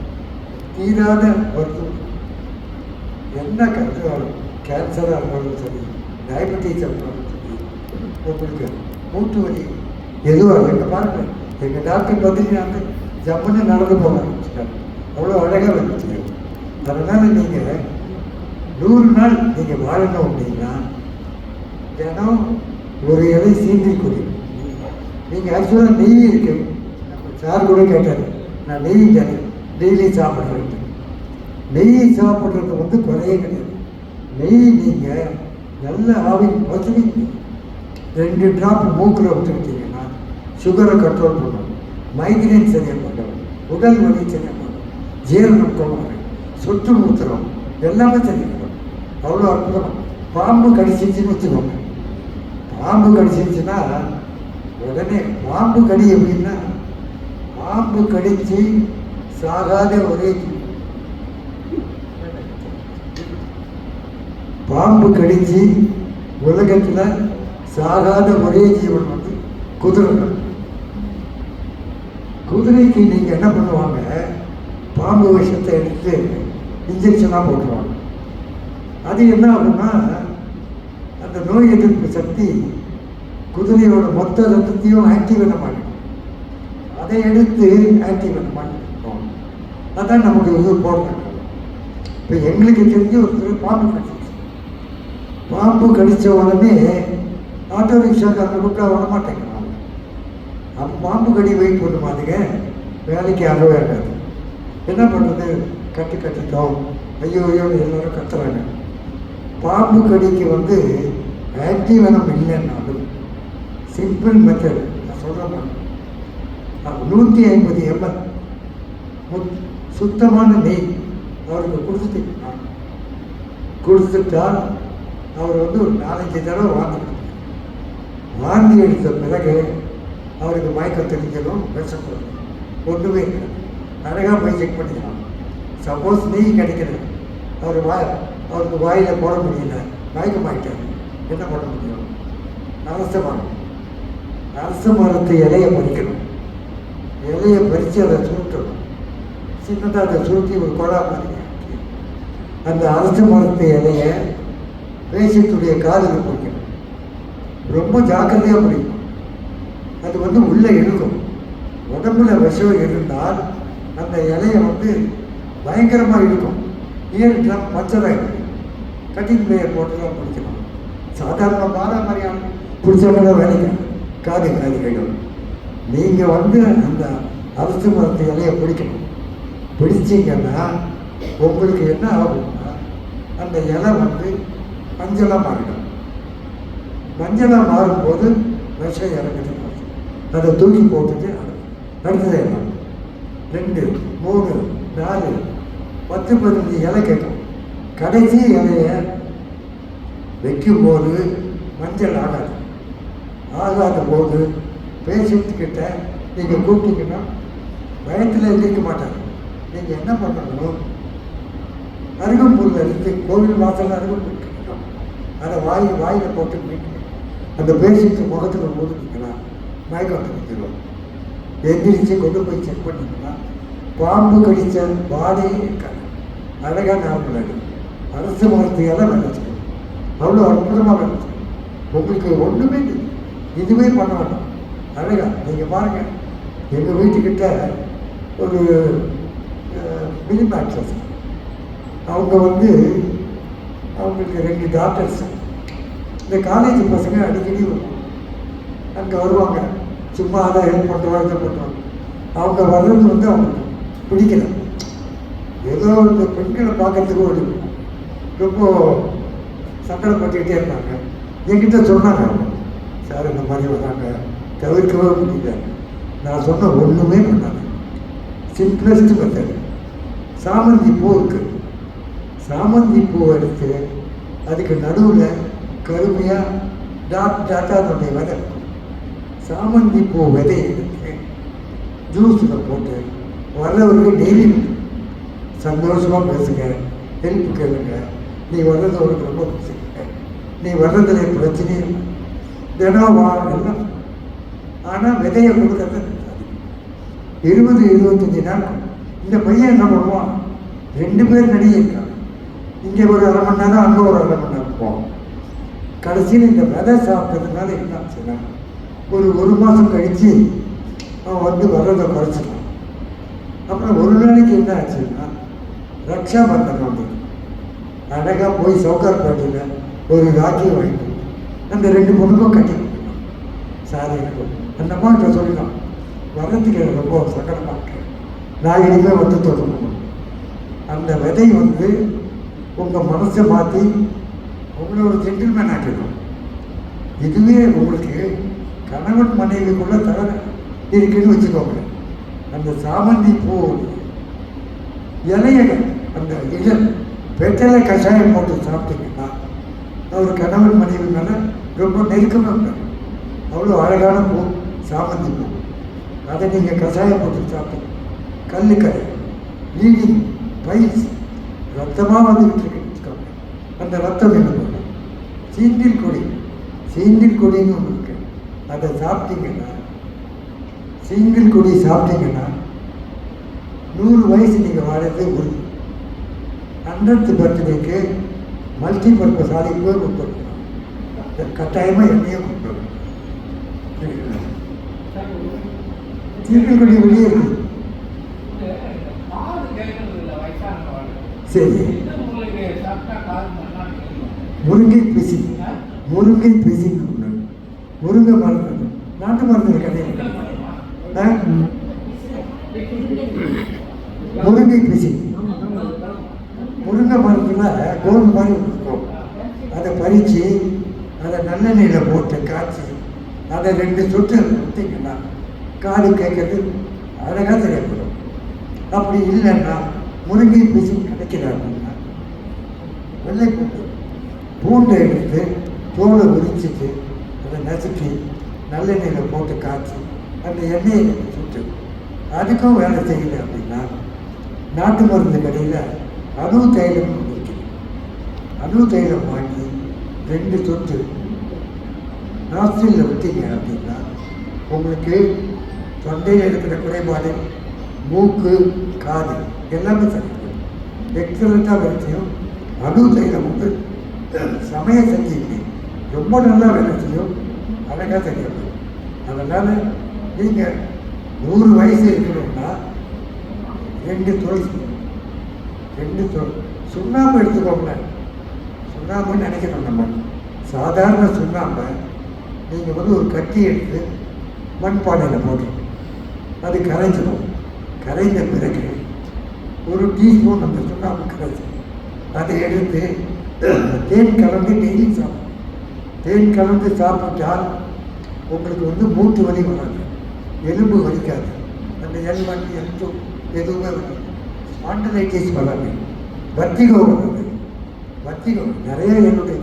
தீராத மருத்துவம். என்ன கருத்து, கேன்சராக இருந்தாலும் சரி, டயபெட்டிஸாக இருந்தாலும் சரி, உங்களுக்கு மூட்டு வலி எதுவாக எங்கள் பாருங்க, எங்கள் டாக்டர் பார்த்தீங்கன்னா ஜம்முன்னு நடந்து போக ஆரம்பிச்சிட்டாங்க. அவ்வளோ அழகாக வந்துச்சு. அதனால் நீங்கள் 100 நாள் நீங்கள் வாழணும் அப்படின்னா தினம் ஒரு இலை சீந்தி குடியும். நீங்கள் ஆக்சுவலாக நெய் இருக்கு, சார் கூட கேட்டார், நான் நெய் டெய்லி சாப்பிட்றேன். நெய் சாப்பிட்றது வந்து குறையே கிடையாது. நெய் நீங்கள் நல்ல ஆவி வசதி 2 ட்ராப் மூக்கில் விட்டுக்கிட்டீங்கன்னா சுகரை கண்ட்ரோல் பண்ணும், மைக்ரைன் சரியாக பண்ணும், உடல் வலி சரியாக பண்ணும், ஜீரணம் கோளாறு, சொட்டு மூத்திரம் எல்லாமே சரியாக பண்ணும். அவ்வளோ அற்புதம். பாம்பு கடிச்சிருச்சுன்னு வச்சுக்கோங்க. பாம்பு கடிச்சிருச்சுன்னா உடனே பாம்பு கடி எப்படின்னா, பாம்பு கடிச்சு சாகாத ஒரே பாம்பு கடிச்சு உலகத்தில் சாகாத ஒரே ஜீவன் வந்து குதிரை. குதிரைக்கு நீங்கள் என்ன பண்ணுவாங்க, பாம்பு விஷத்தை எடுத்து இன்ஜெக்ஷனாக போட்டுருவாங்க. அது என்ன ஆகும்னா, அந்த நோய் எதிர்ப்பு சக்தி குதிரையோட மொத்த ரத்தத்தையும் ஆக்டிவேட் பண்ணி அதை எடுத்து ஆக்டிவேட் பண்ணிட்டோம். அதான் நமக்கு இது போடுறாங்க. இப்போ எங்களுக்கு தெரிஞ்ச ஒருத்தர் பாம்பு கடிச்சிச்சு. பாம்பு கடித்த உடனே ஆட்டோ ரிக்ஷாக்காரங்க கூப்பிட்டா வர மாட்டேங்கிறாங்க. அப்போ பாம்பு கடி வெயிட் பண்ணுமாதுங்க, வேலைக்கு ஆகவே இருக்காது. என்ன பண்ணுறது, கட்டிட்டோம், ஐயோ ஐயோன்னு எல்லோரும் கத்துறாங்க. பாம்பு கடிக்கு வந்து ஆன்டிவெனம் இல்லைன்னாலும் சிம்பிள் மெத்தட் நான் சொல்கிறேன். 150 ml சுத்தமான நெய் அவருக்கு கொடுத்துட்டால் அவர் வந்து ஒரு 4-5 தடவை வாந்தி எடுத்த பிறகு அவருக்கு மயக்கம் தெரிஞ்சிடும், விஷப்படும், ஒன்றுமே இல்லை. அழகாக போய் செக் பண்ணிக்கலாம். சப்போஸ் நெய் கிடைக்கிறது, அவருக்கு வாயில் போட முடியல, மயக்கமாயிட்டார், என்ன பண்ண முடியும்? அவஸ்தமாக அரச மரத்து இலையை பறிக்கணும். இலையை பறித்து அதை சுருட்டணும். சின்னதாக அதை சுருட்டி ஒரு கொடா மாதிரி அந்த அரச மரத்து இலையை பேஷண்ட்டுடைய காதில் பிடிக்கணும். ரொம்ப ஜாக்கிரதையாக பிடிக்கணும். அது உள்ளே இழுக்கும். உடம்புல விஷம் இருந்தால் அந்த இலையை பயங்கரமாக இழுக்கும். ஏறிக்கலாம் பச்சராயிடும். கட்டிங் பிளேயர் போட்டுலாம் பிடிக்கணும். சாதாரண பாரம்பரியம் பிடிச்சவங்க வேலைக்கு காது கைடும். நீங்கள் அந்த அரச மரத்து இலையை பிடிக்கணும். பிடிச்சிங்கன்னா உங்களுக்கு என்ன ஆகும்னா அந்த இலை மஞ்சளாக மாறிடும். மஞ்சளாக மாறும்போது விஷம் இறங்குது. அதை தூக்கி போட்டுட்டு அடுத்தது 2, 3, 4, 10, 15 இலை கேட்கும். கடைசி இலையை வைக்கும்போது மஞ்சள் ஆகாது. ஆகாத போது பேஷண்ட்கிட்ட நீங்கள் கூப்பிட்டீங்கன்னா பயத்தில் எந்திரிக்க மாட்டாங்க. நீங்கள் என்ன பண்ணணும், அருகம்புல் எடுத்து கோவில் வாசல் அருகம்புல் கிடைக்கும். அதை வாயில் போட்டு மீட்டு அந்த பேஷண்ட்டு முகத்தில் ஊதுனீங்கன்னா மயக்கம் நிற்கிறோம். எந்திரிச்சு கொண்டு போய் செக் பண்ணிங்கன்னா பாம்பு கடித்த பாடையே இருக்காது. அழகாக நார்மல் அரசு மருத்துவெல்லாம் நினச்சிக்கணும். அவ்வளோ அற்புதமாக நினச்சிக்கணும். உங்களுக்கு ஒன்றுமே இதுவே பண்ண வேண்டாம். அழகா நீங்கள் பாருங்கள். எங்கள் வீட்டுக்கிட்ட ஒரு ஃபிலிம் ஆக்ட்ரஸ், அவங்க அவங்களுக்கு 2 டாக்டர்ஸ். இந்த காலேஜ் பசங்க அடிக்கடி அங்கே வருவாங்க. சும்மா அதை ஹெல்ப் பண்ணுறோம், இதை பண்ணுறோம். அவங்க வர்றது அவங்களுக்கு பிடிக்கல. ஏதோ இந்த பெண்களை பார்க்கறதுக்கு ஒரு ரொம்ப சங்கடப்பட்டுக்கிட்டே இருந்தாங்க. என்கிட்ட சொன்னாங்க, சார் இந்த மாதிரி வராங்க, தவிர்க்கவே முடியல. நான் சொன்ன ஒன்றுமே பண்ணாங்க. Simplest method. சாமந்தி பூ இருக்குது. சாமந்தி பூ எடுத்து அதுக்கு நடுவில் கருமையாக டாட்டாக அதனுடைய விதை இருக்கும். சாமந்தி பூ விதையை எடுத்து ஜூஸில் போட்டு வர்றவருக்கு டெய்லி சந்தோஷமாக பேசுங்க, ஹெல்ப் கேளுங்க. நீ வர்றது அவருக்கு ரொம்ப பிடிச்சிருக்க, நீ வர்றதுல பிரச்சனையே தினம் வா எல்லாம். ஆனால் விதையை கொடுக்கறது 20-25 நாள். இந்த பையன் என்ன பண்ணுவான், 2 பேர் நடிகை இருக்காங்க. இங்கே ஒரு 1/2 மணி நேரம், அங்கே ஒரு 1/2 மணி நேரம் போவோம். கடைசியில் இந்த விதை சாப்பிட்டதுனால என்ன ஆச்சுன்னா, ஒரு மாதம் கழித்து அவன் வர்றதை குறைச்சிட்டான். அப்புறம் ஒரு நாளைக்கு என்ன ஆச்சுன்னா, ரக்ஷா பந்தன் அழகாக போய் சவுகார்பேட்டையில் ஒரு ராக்கி வாங்கிட்டு அந்த 2 பொண்ணுக்கும் கட்டி கொடுக்கணும். சாரி இருக்கும். அந்த அம்மா கிட்ட சொல்லிடலாம், வர்றதுக்கு எனக்கு ரொம்ப சங்கடமாக இருக்கு, நான் இனிமேல் தொடங்கணும். அந்த விதை உங்கள் மனசை மாற்றி உங்களை ஒரு ஜென்டில்மேன் ஆக்கிடும். இதுவே உங்களுக்கு கணவன் மனைவிக்குள்ள தவிர இருக்குன்னு வச்சுக்கோங்க. அந்த சாமந்தி பூ இலைய அந்த இளம் வெத்தலை கஷாயம் போட்டு சாப்பிட்டீங்கன்னா ஒரு கணவன் மனைவி மேலே ரொம்ப நெருக்கமாக இருக்காங்க. அவ்வளோ அழகான பூ சாமந்தி பூ. அதை நீங்கள் கஷாயம் போட்டு சாப்பிட்டீங்க, கல்லுக்கரை, லீடிங், பைல்ஸ், ரத்தமாக வந்துக்கிட்டு இருக்குன்னு வச்சுக்கோங்க. அந்த ரத்தம் என்ன பண்ணும், சீந்தில் கொடி, சீந்தில் கொடின்னு ஒன்று இருக்கு. அதை சாப்பிட்டீங்கன்னா, சீந்தில் கொடி சாப்பிட்டீங்கன்னா 100 வயசு நீங்கள் வாழறது உறுதி. 100th பர்த்டேக்கு மல்டி பர்பஸ் ஆலைக்கு போய் கொடுத்துருக்கோம். கட்டாயமாக என்னையும் கொடுத்துருக்கோம். தீர்க்கக்கூடிய வெளியே இருக்கு. சரி, முருங்கை பிசி, முருங்கை பிசின்னு ஒன்று, முருங்கை மருந்து, நாட்டு மருந்து கடையில் முருங்கை பிசி. முருங்கை மருந்துனா கோல் மாதிரி இருக்கும். அதை பறித்து அதை நல்லெண்ணெயில் போட்டு காய்ச்சி அதை 2 சொட்டு ஊற்றிங்கன்னா காது கேட்கறது அழகாக தெரியப்படும். அப்படி இல்லைன்னா முருங்கை பிசி கிடைக்கல அப்படின்னா வெள்ளை பூண்டை எடுத்து தோலை உரிச்சிட்டு அதை நசுக்கி நல்லெண்ணெயில் போட்டு காய்ச்சி அந்த எண்ணெயை சுட்டு அதுக்கும் வேலை செய்யலை அப்படின்னா நாட்டு மருந்து கடையில் அணு தைலம் இருக்குது. அணு தைலம் வாங்கி 2 சொட்டு நாஸ்டிலில் விட்டீங்க அப்படின்னா உங்களுக்கு தொண்டையில் இருக்கிற குறைபாடு, மூக்கு, காது எல்லாமே சரி எக்ஸலண்ட்டாக வேலை செய்யும். அணுதையில் வந்து சமய சக்தி ரொம்ப நல்லா வேலை செய்யும், அழகாக தெரியும். அதனால் நீங்கள் 100 வயசு இருக்கணும்னா 2 துளசி, 2 சுண்ணாம்பு எடுத்துக்கோங்க. சுண்ணாம்புன்னு நினைக்கணும் நம்ம. சாதாரண சுண்ணாம்பை நீங்கள் வந்து ஒரு கட்டி எடுத்து மண்பானையில் போட்டு அது கரைஞ்சிடும். கரைந்த பிறகு 1 டீஸ்பூன் அந்த சுண்ணாம்பு கரைச்சி அதை எடுத்து தேன் கலந்து டெய்லி சாப்பிடும். தேன் கலந்து சாப்பிட்டால் உங்களுக்கு வந்து மூட்டு வலி வராது, எலும்பு வலிக்காது, அந்த எல்மணி எலும்பு எதுவுமே வராது, ஸ்பாண்டலைட்டிஸ் வராது, வர்த்திகோ வராது. வர்த்திகோ நிறைய என்னுடைய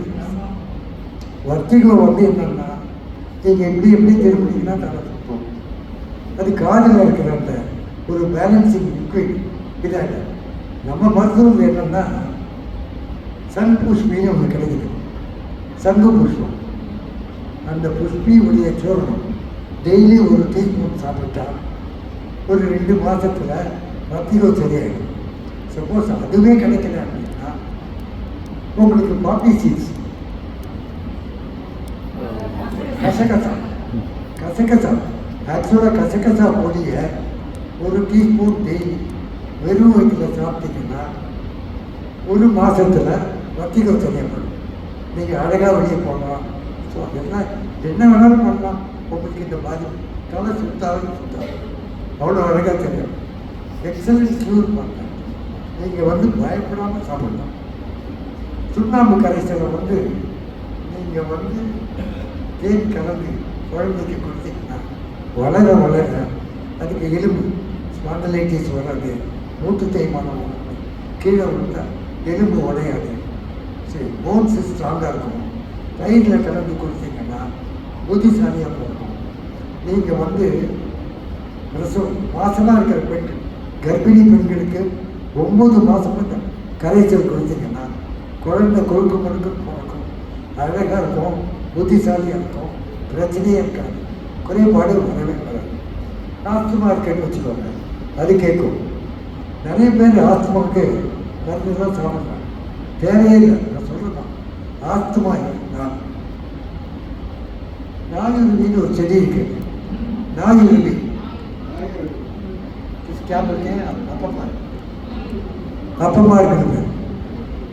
வர்த்திகோ வந்து என்னென்னா நீங்கள் எப்படி திரும்பினீங்கன்னா தலை சுற்றும். அது காதில் இருக்கிற அந்த ஒரு பேலன்சிங் லிக்விட் இதாக. நம்ம மருத்துவம் என்னென்னா சன் புஷ்பின்னு ஒன்று கிடைக்குது, சங்கு புஷ்பம். அந்த புஷ்பியுடைய சூர்ணம் டெய்லி 1 டீஸ்பூன் சாப்பிட்டா ஒரு 2 மாதத்தில் வர்த்திகோ சரியாயிடும். சப்போஸ் அதுவே கிடைக்கல அப்படின்னா உங்களுக்கு பாப்பி சீட்ஸ், கசகசா ஆக்சுவலாக கசகசா பொடியை 1 டீஸ்பூன் டெய்லி வெறும் வயிற்றில் சாப்பிட்டீங்கன்னா 1 மாதத்தில் வர்த்திகோ சரியாகப்படும். நீங்கள் அழகாக வெளியே போகலாம், ஸோ அதெல்லாம் என்ன வேணாலும் பண்ணலாம். உங்களுக்கு இந்த பாதிப்பு தலை சுத்தாவே சுத்தாது, அவ்வளோ அழகாக தெரியும். எக்ஸலன்ஸ் க்யூர் பண்ணலாம். நீங்கள் வந்து பயப்படாமல் சாப்பிடலாம். சுண்ணாம்பு கரைசலை வந்து நீங்கள் வந்து தேன் கலந்து குழந்தைக்கு கொடுத்தீங்கன்னா வளர வளர அதுக்கு எலும்பு ஸ்பாண்டலைட்டிஸ் வராது, மூட்டு தேய்மானம் வராது, கீழே விழுந்தால் எலும்பு உடையாது, சரி போன்ஸு ஸ்ட்ராங்காக இருக்கும். தயிரில் கலந்து கொடுத்தீங்கன்னா புத்திசாலியாக போகும். நீங்கள் வந்து மாசமாக இருக்கிற பெண்கள், கர்ப்பிணி பெண்களுக்கு 9 மாதம் கரைச்சல் கொடுத்தீங்கன்னா குழந்தை கொழுக்கு முழுக்க போகும், அழகாக இருக்கும், புத்திசாலியாக இருக்கும், பிரச்சனையே இருக்காது, குறைபாடு வரவே வராது. ஆஸ்துமா இருக்குன்னு வச்சுக்கோங்க, அது கேட்கும். நிறைய பேர் ஆஸ்துமாவுக்கு மருந்துலாம் சாப்பிட்றாங்க, தேவையே இல்லை. நான் சொல்கிறேன், ஆஸ்துமா நாயுருவின்னு ஒரு செடி இருக்கு. நாயுருவி அப்பமா இருக்குது.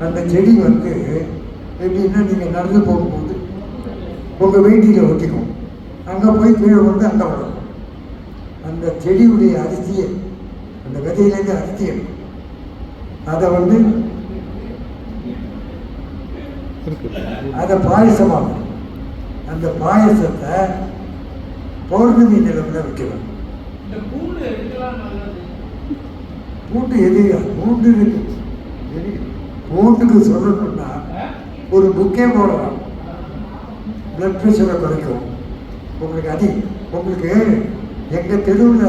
அந்த செடி வந்து எப்படின்னா நீங்கள் நடந்து போகும்போது உங்கள் வீட்டில் ஒட்டிக்கும், அங்கே போய் கீழே வந்து அங்கே வரும். அந்த செடியுடைய அரிசியை, அந்த விதையிலேருந்து அரிசி எடுக்கும், அதை வந்து அதை பாயசமாகும். அந்த பாயசத்தை பௌர்ணமி நிலவில் வைக்கலாம். பூண்டு எதிரியா? பூண்டு இருக்கு. பூண்டுக்கு சொல்லணும்னா ஒரு புக்கே போடலாம். பிளட் ப்ரெஷரை குறைக்கும். உங்களுக்கு உங்களுக்கு எங்கள் தெருவில்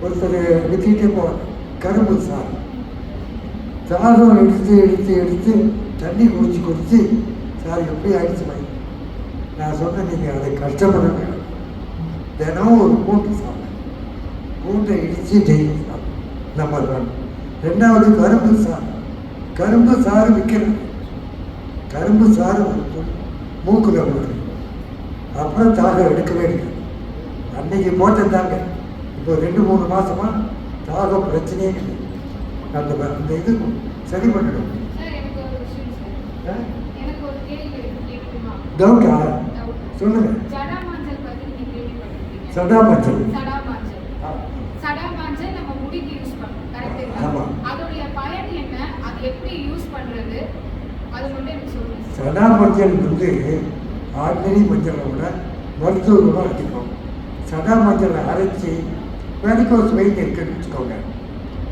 ஒருத்தர் வித்திட்டே போவார், கரும்பு சாதம் எடுத்து தண்ணி குடிச்சு சார் எப்படி ஆயிடுச்சு மாதிரி. நான் சொன்னேன், நீங்கள் அதை கஷ்டப்பட வேணும், தினம் ஒரு பூண்டு சாப்பிட, பூண்டை இடித்து டெய்லி சாப்பிடும். நம்பர் 1. 2வது கரும்பு சாறு விற்கிறேன். கரும்பு சாறு மூக்கில் போடுறது, அப்புறம் தாகம் எடுக்கவே இல்லை. அன்னைக்கு போட்டதாங்க இப்போ 2-3 மாதமாக தாகம் பிரச்சனையே இல்லை. அந்த இது சரி பண்ணிடும். டவுட்டா? சொல்லுங்க. சடா மஞ்சள் சடா மஞ்சள் வந்து ஆர்டினரி மஞ்சளை விட மருத்துவ குணம் அதிகம். சதா மஞ்சளை அரைச்சி வேரிகோஸ் வெயின் இருக்குன்னு வச்சுக்கோங்க,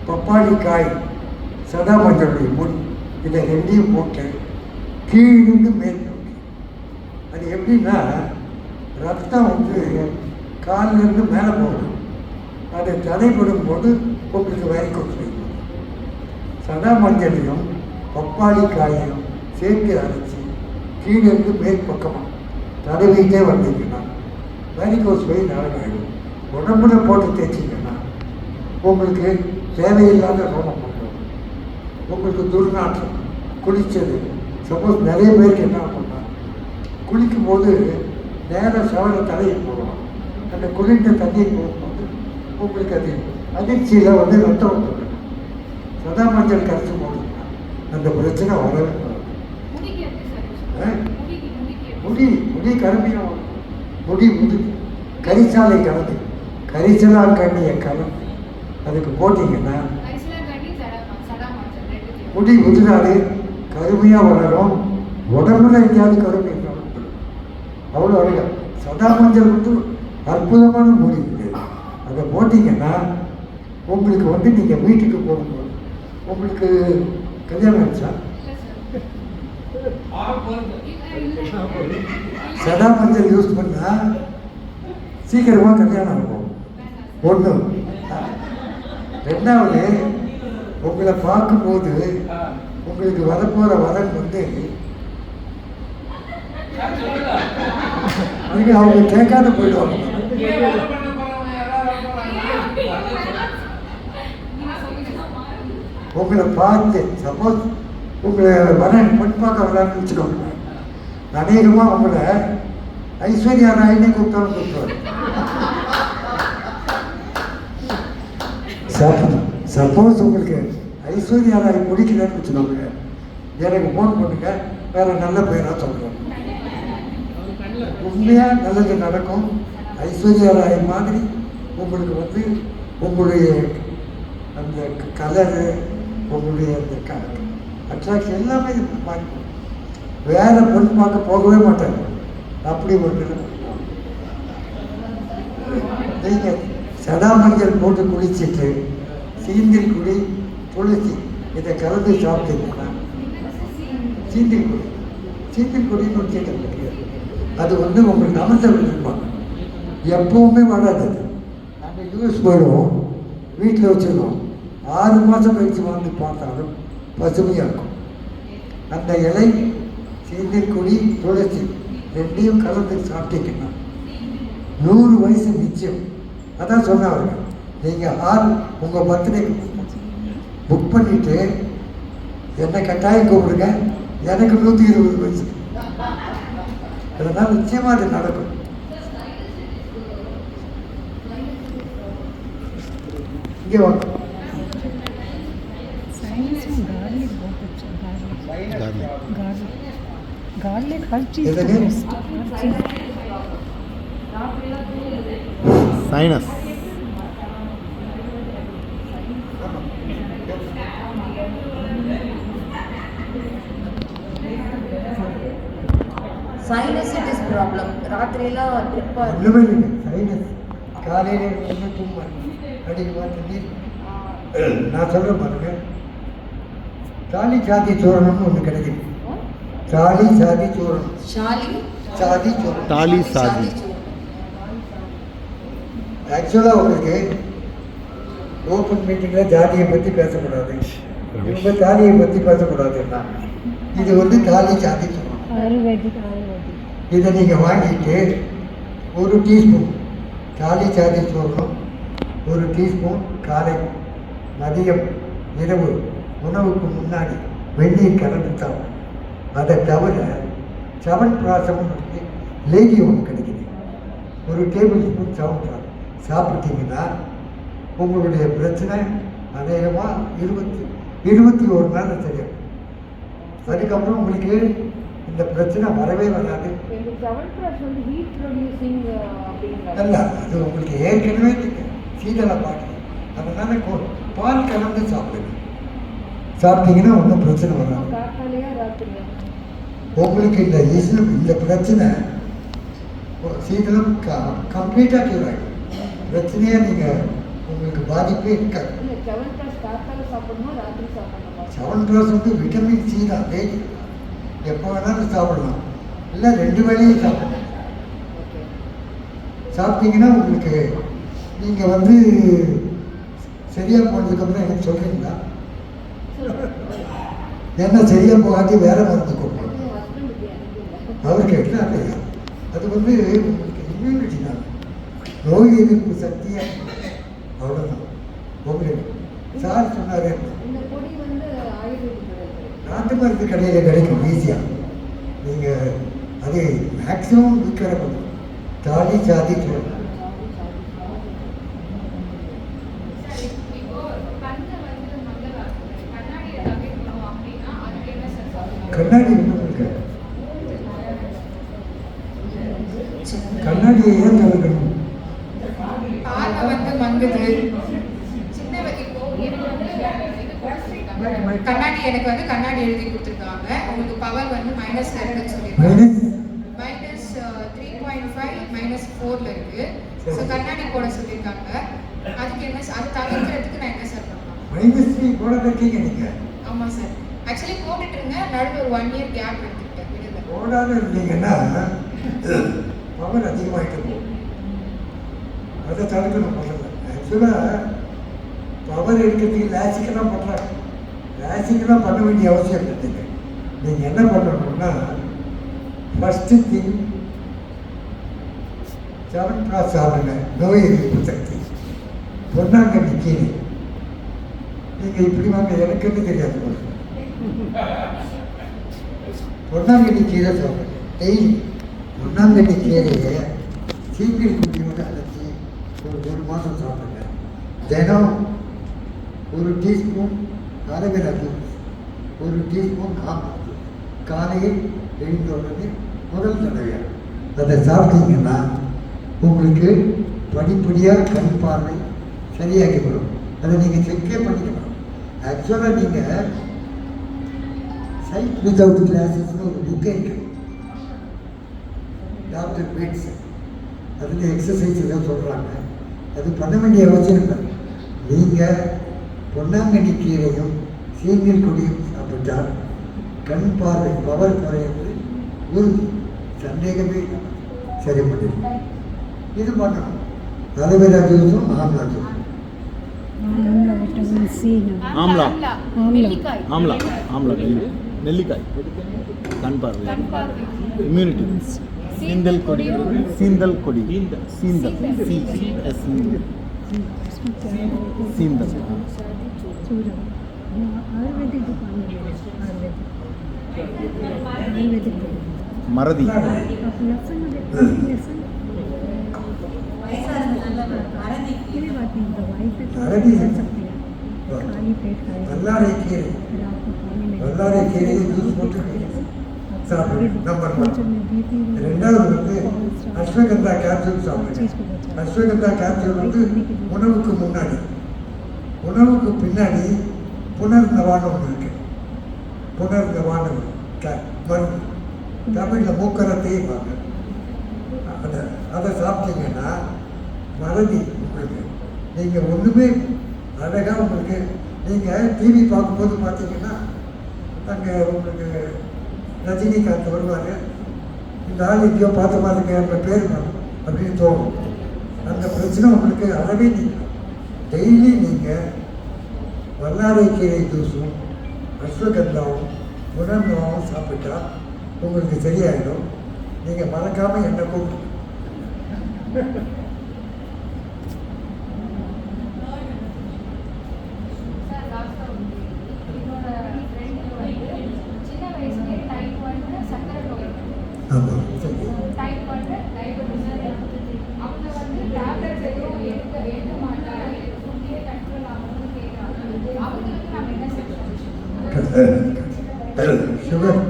பப்பாளி காய், சதா மஞ்சளுடைய முள், இதை 2ஐயும் போட்டு கீழிருந்து மேல் நோக்கி, அது எப்படின்னா ரத்தம் வந்து காலிலிருந்து மேலே போகணும். அதை தடைப்படும் போது உங்களுக்கு வேரிகோஸ் வெயின். சதா மஞ்சளையும் பப்பாளி காயையும் சேர்த்து அரைச்சி கீழிருந்து மேல் பக்கமாக தடவிட்டே வந்தீங்கன்னா வேரிகோஸ் போய் நாளாகிடும். உடம்புல போட்டு தேய்ச்சிங்கன்னா உங்களுக்கு தேவையில்லாத ரோமம் பண்ணுறோம், உங்களுக்கு துர்நாற்றம் குளித்தது. சப்போஸ் நிறைய பேருக்கு என்ன பண்ணால் குளிக்கும் போது நேராக சவர தலையை போடுவோம், அந்த குளிர்ந்த தண்ணியை போடும்போது உங்களுக்கு அது அதிர்ச்சியில் வந்து ரத்தம் வந்துடும். சதா மஞ்சள் கரைச்சி போடுங்கன்னா அந்த பிரச்சனை வரவே முடி முடி கருமையாக முடி கரிசாலை கலந்து கரிசலால் கண்ணியை கலந்து அதுக்கு போட்டிங்கன்னா முடி உதிராது கருமையாக வளரும். உடம்புல எங்கேயாவது கருமை அவ்வளோ அழகா. சதா மஞ்சள் வந்து அற்புதமான முடி இருக்குது. அதை போட்டிங்கன்னா உங்களுக்கு வந்து நீங்கள் வீட்டுக்கு போகும்போது உங்களுக்கு கல்யாணம் ஆச்சா? சதா மஞ்சள் யூஸ் பண்ணால் சீக்கிரமாக கல்யாணம் ஆகும். ஒன்று. ரெண்டாவது, உங்களை பார்க்கும்போது உங்களுக்கு வரப்போகிற வரன் வந்து அவங்க கேட்காத போயிடுவாங்க. உங்களை பார்த்து சப்போஸ் உங்களை வரன் பொன் பார்க்க வரான்னு வச்சுக்கோங்க, அநேகமாக உங்களை ஐஸ்வர்யா ராயினே கூப்பிட்டாலும் கூப்பிடுவாரு. சப்போஸ் உங்களுக்கு ஐஸ்வர்யா ராய் பிடிக்கலன்னு வச்சுக்கோங்க, எனக்கு ஃபோன் பண்ணுங்க, வேற நல்ல பேராக சொல்கிறேன். உண்மையாக நல்லது நடக்கும். ஐஸ்வர்யா ராய் மாதிரி உங்களுக்கு வந்து உங்களுடைய அந்த கலரு, உங்களுடைய அந்த அட்ராக்ஷன் எல்லாமே மாறிக்கும். வேற பொண்ணு பார்க்க போகவே மாட்டாங்க. அப்படி ஒன்று நீங்கள் சதா மஞ்சள் போட்டு குளிச்சுட்டு சீந்தில் குடி, துளசி இதை கலந்து சாப்பிட்டீங்கன்னா சீந்தில் குடி, சீந்தில் குடின்னு ஒரு சீட்டை அது வந்து உங்களுக்கு அமர்த்த விட்டுருப்பாங்க. எப்பவுமே வராது. நாங்கள் யூஎஸ் போயிடுவோம், வீட்டில் வச்சுருக்கோம். 6 மாதம் கழித்து வந்து பார்த்தாலும் பசுமையாக இருக்கும். அந்த இலை சீந்தில் குடி, துளசி ரெண்டையும் கலந்து சாப்பிட்டீங்கன்னா 100 வயசு நிச்சயம். அதான் சொன்னாங்க, நீங்கள் உங்கள் பர்த்டேக்கு புக் பண்ணிவிட்டு என்னை கட்டாயம் கூப்பிடுங்க, எனக்கு 120 வயசு. அதனால் நிச்சயமாக அது நடக்கும். இங்கே வாங்க. गार्लिक हर चीज साइनस சைனசிட்டிஸ் ப்ராப்ளம் ராத்திரில ட்ரிப்பா ஒன்றுமே இல்லை. சைனஸ் காலையில் என்ன தும்மல் அடிக்குமா தண்ணீர். நான் சொல்கிறேன் பாருங்க, தாலி சாதி சூரணம்னு ஒன்று கிடைக்குது. தாலி சாதி சூரணம், சாதி சூரணம், தாலி சாதி. ஆக்சுவலாக உங்களுக்கு ஓப்பன் மீட்டிங்கில் ஜாதியை பற்றி பேசக்கூடாது, இவங்க தாலியை பற்றி பேசக்கூடாதுன்னா இது வந்து தாலி சாதி சூரணம். இதை நீங்கள் வாங்கிட்டு 1 டீஸ்பூன் தாலி சாதி சூரணம், 1 டீஸ்பூன் காலை, மதியம், இரவு உணவுக்கு முன்னாடி வெந்நீர் கலந்து சாப்பிடும். அதை தவிர சவன்பிராசம் லேகி ஒன்று கிடைக்குது. 1 டேபிள் ஸ்பூன் சவன்பிராசம் சாப்பிட்டீங்கன்னா உங்களுடைய பிரச்சனை அநேகமாக 21 நாள் தெரியும். அதுக்கப்புறம் உங்களுக்கு இந்த பிரச்சனை வரவே வராது. அல்ல, அது உங்களுக்கு ஏற்கனவே சீதளை பாட்டு, அதனால பால் கலந்து சாப்பிடுங்க. சாப்பிட்டீங்கன்னா ஒன்றும் பிரச்சனை வராது. உங்களுக்கு இந்த பிரச்சனை சீதளம் கம்ப்ளீட்டாக கியூர் ஆகிடும். பிரச்சனையாக நீங்கள் உங்களுக்கு பாதிப்பே இருக்காது. சவன்பிராஸ் வந்து விட்டமின் சி தான், லேடி எப்போ வேணாலும் சாப்பிடலாம், இல்லை 2 வேளையும் சாப்பிடலாம். சாப்பிட்டீங்கன்னா உங்களுக்கு நீங்கள் வந்து சரியாக போனதுக்கப்புறம் எனக்கு சொல்கிறீங்களா? ஏன்னா சரியாக போகாட்டி வேறு மருந்து கொடுப்போம். அவருக்கு என்ன இல்லையா, அது வந்து உங்களுக்கு இம்யூனிட்டி தான், நோய் எதிர்ப்பு சக்தியை அவ்வளோதான். உங்களுக்கு சார் சொன்னார், இந்த பொடி வந்து ஆயுர்வேதிக் நாட்டு மருந்து கடையில் கிடைக்கும் ஈஸியாக. நீங்கள் அது மேக்ஸிமம் விற்கிற கொஞ்சம் தாலி சாதி சொல்லலாம். கண்ணாடி ஒன்றும் இருக்காது. கண்ணாடியை ஏன் தவிர்க்கணும்? பார்வை வந்து மங்குது. சின்ன இப்போ எனக்கு வந்து கண்ணாடி எனக்கு வந்து கண்ணாடி எழுதி கொடுத்துருக்காங்க. உங்களுக்கு பவர் வந்து மைனஸ்ல இருக்குன்னு சொல்லியிருக்காங்க. மைனஸ் 3.5 -4ல இருக்கு. ஸோ கண்ணாடி போட சொல்லியிருக்காங்க. அதுக்கு என்ன அது தவிர்க்கிறதுக்கு நான் என்ன சார் பண்ணலாம்? -3 போட இருக்கீங்க நீங்கள். ஆமாம் சார், ஆக்சுவலி போட்டுட்டு இருங்க, நடுவில் ஒரு 1 இயர் கேப் எடுத்துக்கிட்டேன். விடுங்க, போடாத இருந்தீங்கன்னா பவர் அதிகமாகிட்டு போகும். அதை தடுக்கணும் முதல்ல. ஆக்சுவலாக பவர் எடுக்கிறதுக்கு லேசிக்கெல்லாம் பண்ணுறாங்க. லேசிக்கெல்லாம் பண்ண வேண்டிய அவசியம் இல்லைங்க. நீங்கள் என்ன பண்ணணும்னா, ஃபஸ்ட்டு திங் 7 சாப்பிடுங்க, நோய் எதிர்ப்பு சக்தி. பொன்னாங்கண்ணி கீரை. நீங்கள் இப்படி வாங்க, எனக்குன்னு தெரியாது. பொன்னாங்கண்ணி கீரை சாப்பிடுங்க டெய்லி. பொன்னாங்கண்ணி கீரையை சீக்கிரம் குட்டியோடு அரைச்சி ஒரு மாதம் சாப்பிடுங்க. தினம் 1 teaspoon aloe vera juice, 1 teaspoon amla juice காலையில் எழுந்த உடனே முதல் தடவையாக அதை சாப்பிட்டீங்கன்னா உங்களுக்கு படிப்படியாக கண் பார்வை சரியாகிவிடும். அதை நீங்கள் செக்கே பண்ணிக்கணும். ஆக்சுவலாக நீங்கள் சைட் வித்தவுட் கிளாஸஸ்னு ஒரு புக்கே இருக்குது, டாக்டர் பேட்ஸ். அதில் எக்ஸசைஸ் எல்லாம் சொல்கிறாங்க. அது பண்ண வேண்டிய அவசியம் இல்லை. நீங்கள் பொன்னாங்கண்ணி கீரையும் சீங்கில் கொடியும் சாப்பிட்டால் கண் பார்வை பவர் குறையிறது உறுதி, சந்தேகமே சரி பண்ணிடும். இது பண்ணணும். அலோவேரா ஜூஸும் ஆம்லா ஜூஸும். ஆம்லா ஆம்லா ஆம்லா நெல்லிக்காய் கண் பார்வை, இம்யூனிட்டி, சீந்தல் கொடி, சீந்தல் கொடி, சீந்தல் சீந்தல் மறதி, வல்லாரை கீரை, வல்லாரை கீரையை ஜூஸ் போட்டு சாப்பிடுங்க. நம்பர் 1. ரெண்டாவது வந்து அஸ்வகந்தா கேப்சூல் சாப்பிடுங்க. அஸ்வகந்தா கேப்சூல் வந்து உணவுக்கு முன்னாடி, உணவுக்கு பின்னாடி புனர்நவானம் ஒன்று இருக்கு. புனர்நவானம் மருந்து தமிழில் மூக்கரத்தையும் வாங்க. அதை சாப்பிட்டீங்கன்னா மறதி உங்களுக்கு, நீங்கள் ஒன்றுமே அழகாக உங்களுக்கு, நீங்கள் டிவி பார்க்கும்போது பார்த்தீங்கன்னா அங்கே உங்களுக்கு ரஜினிகாந்த் வருவார், இந்த ஆள் எங்கேயோ பார்த்த மாதிரி அந்த பேர் அப்படின்னு தோணும். அந்த பிரச்சனை உங்களுக்கு அறவே நீங்கள் டெய்லி நீங்கள் வல்லாரை கீரை ஜூஸும் அஸ்வகந்தாவும் புனர்நவாவும் சாப்பிட்டா உங்களுக்கு சரியாயிடும். நீங்கள் மறக்காமல் என்ன கூப்பிட்டு ஆமாம் சரி. சுகர்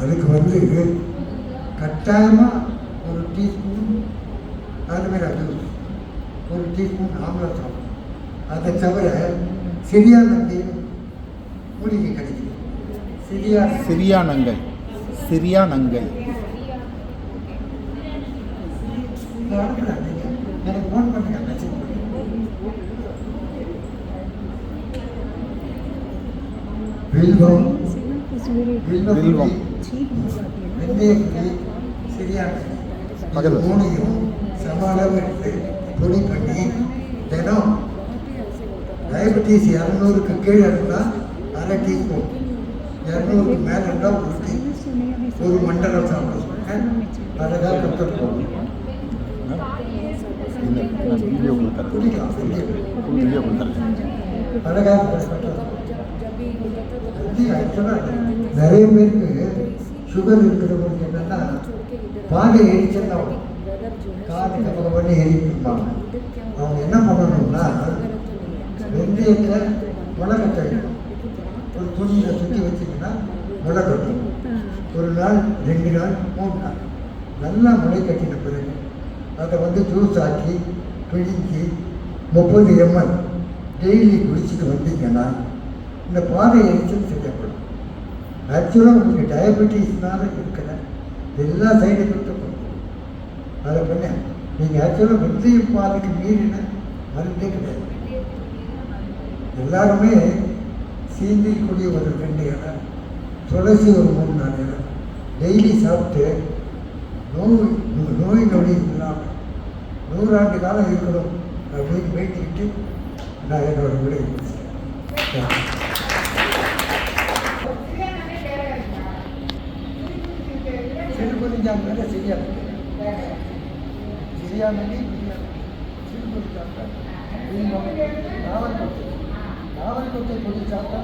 அதுக்கு வந்து கட்டாயமாக 1 teaspoon aloe vera juice, 1 teaspoon amla சாப்பிடும். அதை தவிர சிரியானங்கை மூலிகை கிடைக்குது. சிரியானங்கை, சிரியானங்கை எனக்கு ஃபோன் பண்ணுங்க, மெசேஜ் பண்ணுங்க. வில்வம், வில்வம், வெந்தயக்குடி, சிரியானங்கை பக்கத்துல 3யும் சம அளவு எடுத்து பொடி பண்ணி தினம் டயபெட்டிஸ் 200க்கு கீழே இருந்தால் அரை டீஸ்பூன், 200க்கு மேலே இருந்தால் ஒரு மண்டலம் சாப்பிட சொல்லுங்கள். அழகாக கற்றுட்டு போகணும். வீடியோ கொடுத்தாரு குடிக்கலாம் வீடியோ கொடுத்தாரு அழகாக கற்றுட்டு ஆக்சுவலாக நிறைய பேருக்கு சுகர் இருக்கிறவங்களுக்கு என்னென்னா பாதை எரிச்சல் காது கப்பக பண்ணி எரிப்பாங்க. அவங்க என்ன பண்ணணும்னா வெந்தயத்தை முளைக்கட்டை ஒரு துணியில் சுற்றி வச்சிங்கன்னா முளைக்கட்டும். ஒரு நாள் 2 நாள் 3 நாள் நல்லா முளை கட்டின பிறகு அதை வந்து ஜூஸ் ஆக்கி பிழிஞ்சி 30 ml டெய்லி குடிச்சிட்டு வந்தீங்கன்னா இந்த பாதை எரிச்சல் செய்யப்படும். ஆக்சுவலாக உங்களுக்கு டயபெட்டிஸ்னால இருக்கிற எல்லா சைடு எஃபெக்டும் கொடுக்கும். அதை பண்ண நீங்கள் ஆக்சுவலாக வெந்தயம் பாலுக்கு மீறின மருந்தே கிடையாது. எல்லாருமே சீந்திக்கூடிய ஒரு 2 இலை, துளசி ஒரு 3-4 இலை டெய்லி சாப்பிட்டு நோய் நொடி இல்லாமல் 100 ஆண்டு காலம் இருக்கணும் அப்படின்னு பேட்டிக்கிட்டு நான் என்னோட விடை சிறுபொறிஞ்சாங்க மேலே சிரியாமணி சிறுபொறிஞ்சாங்க நாவல் கொட்டை பொடி சாப்பிட்டா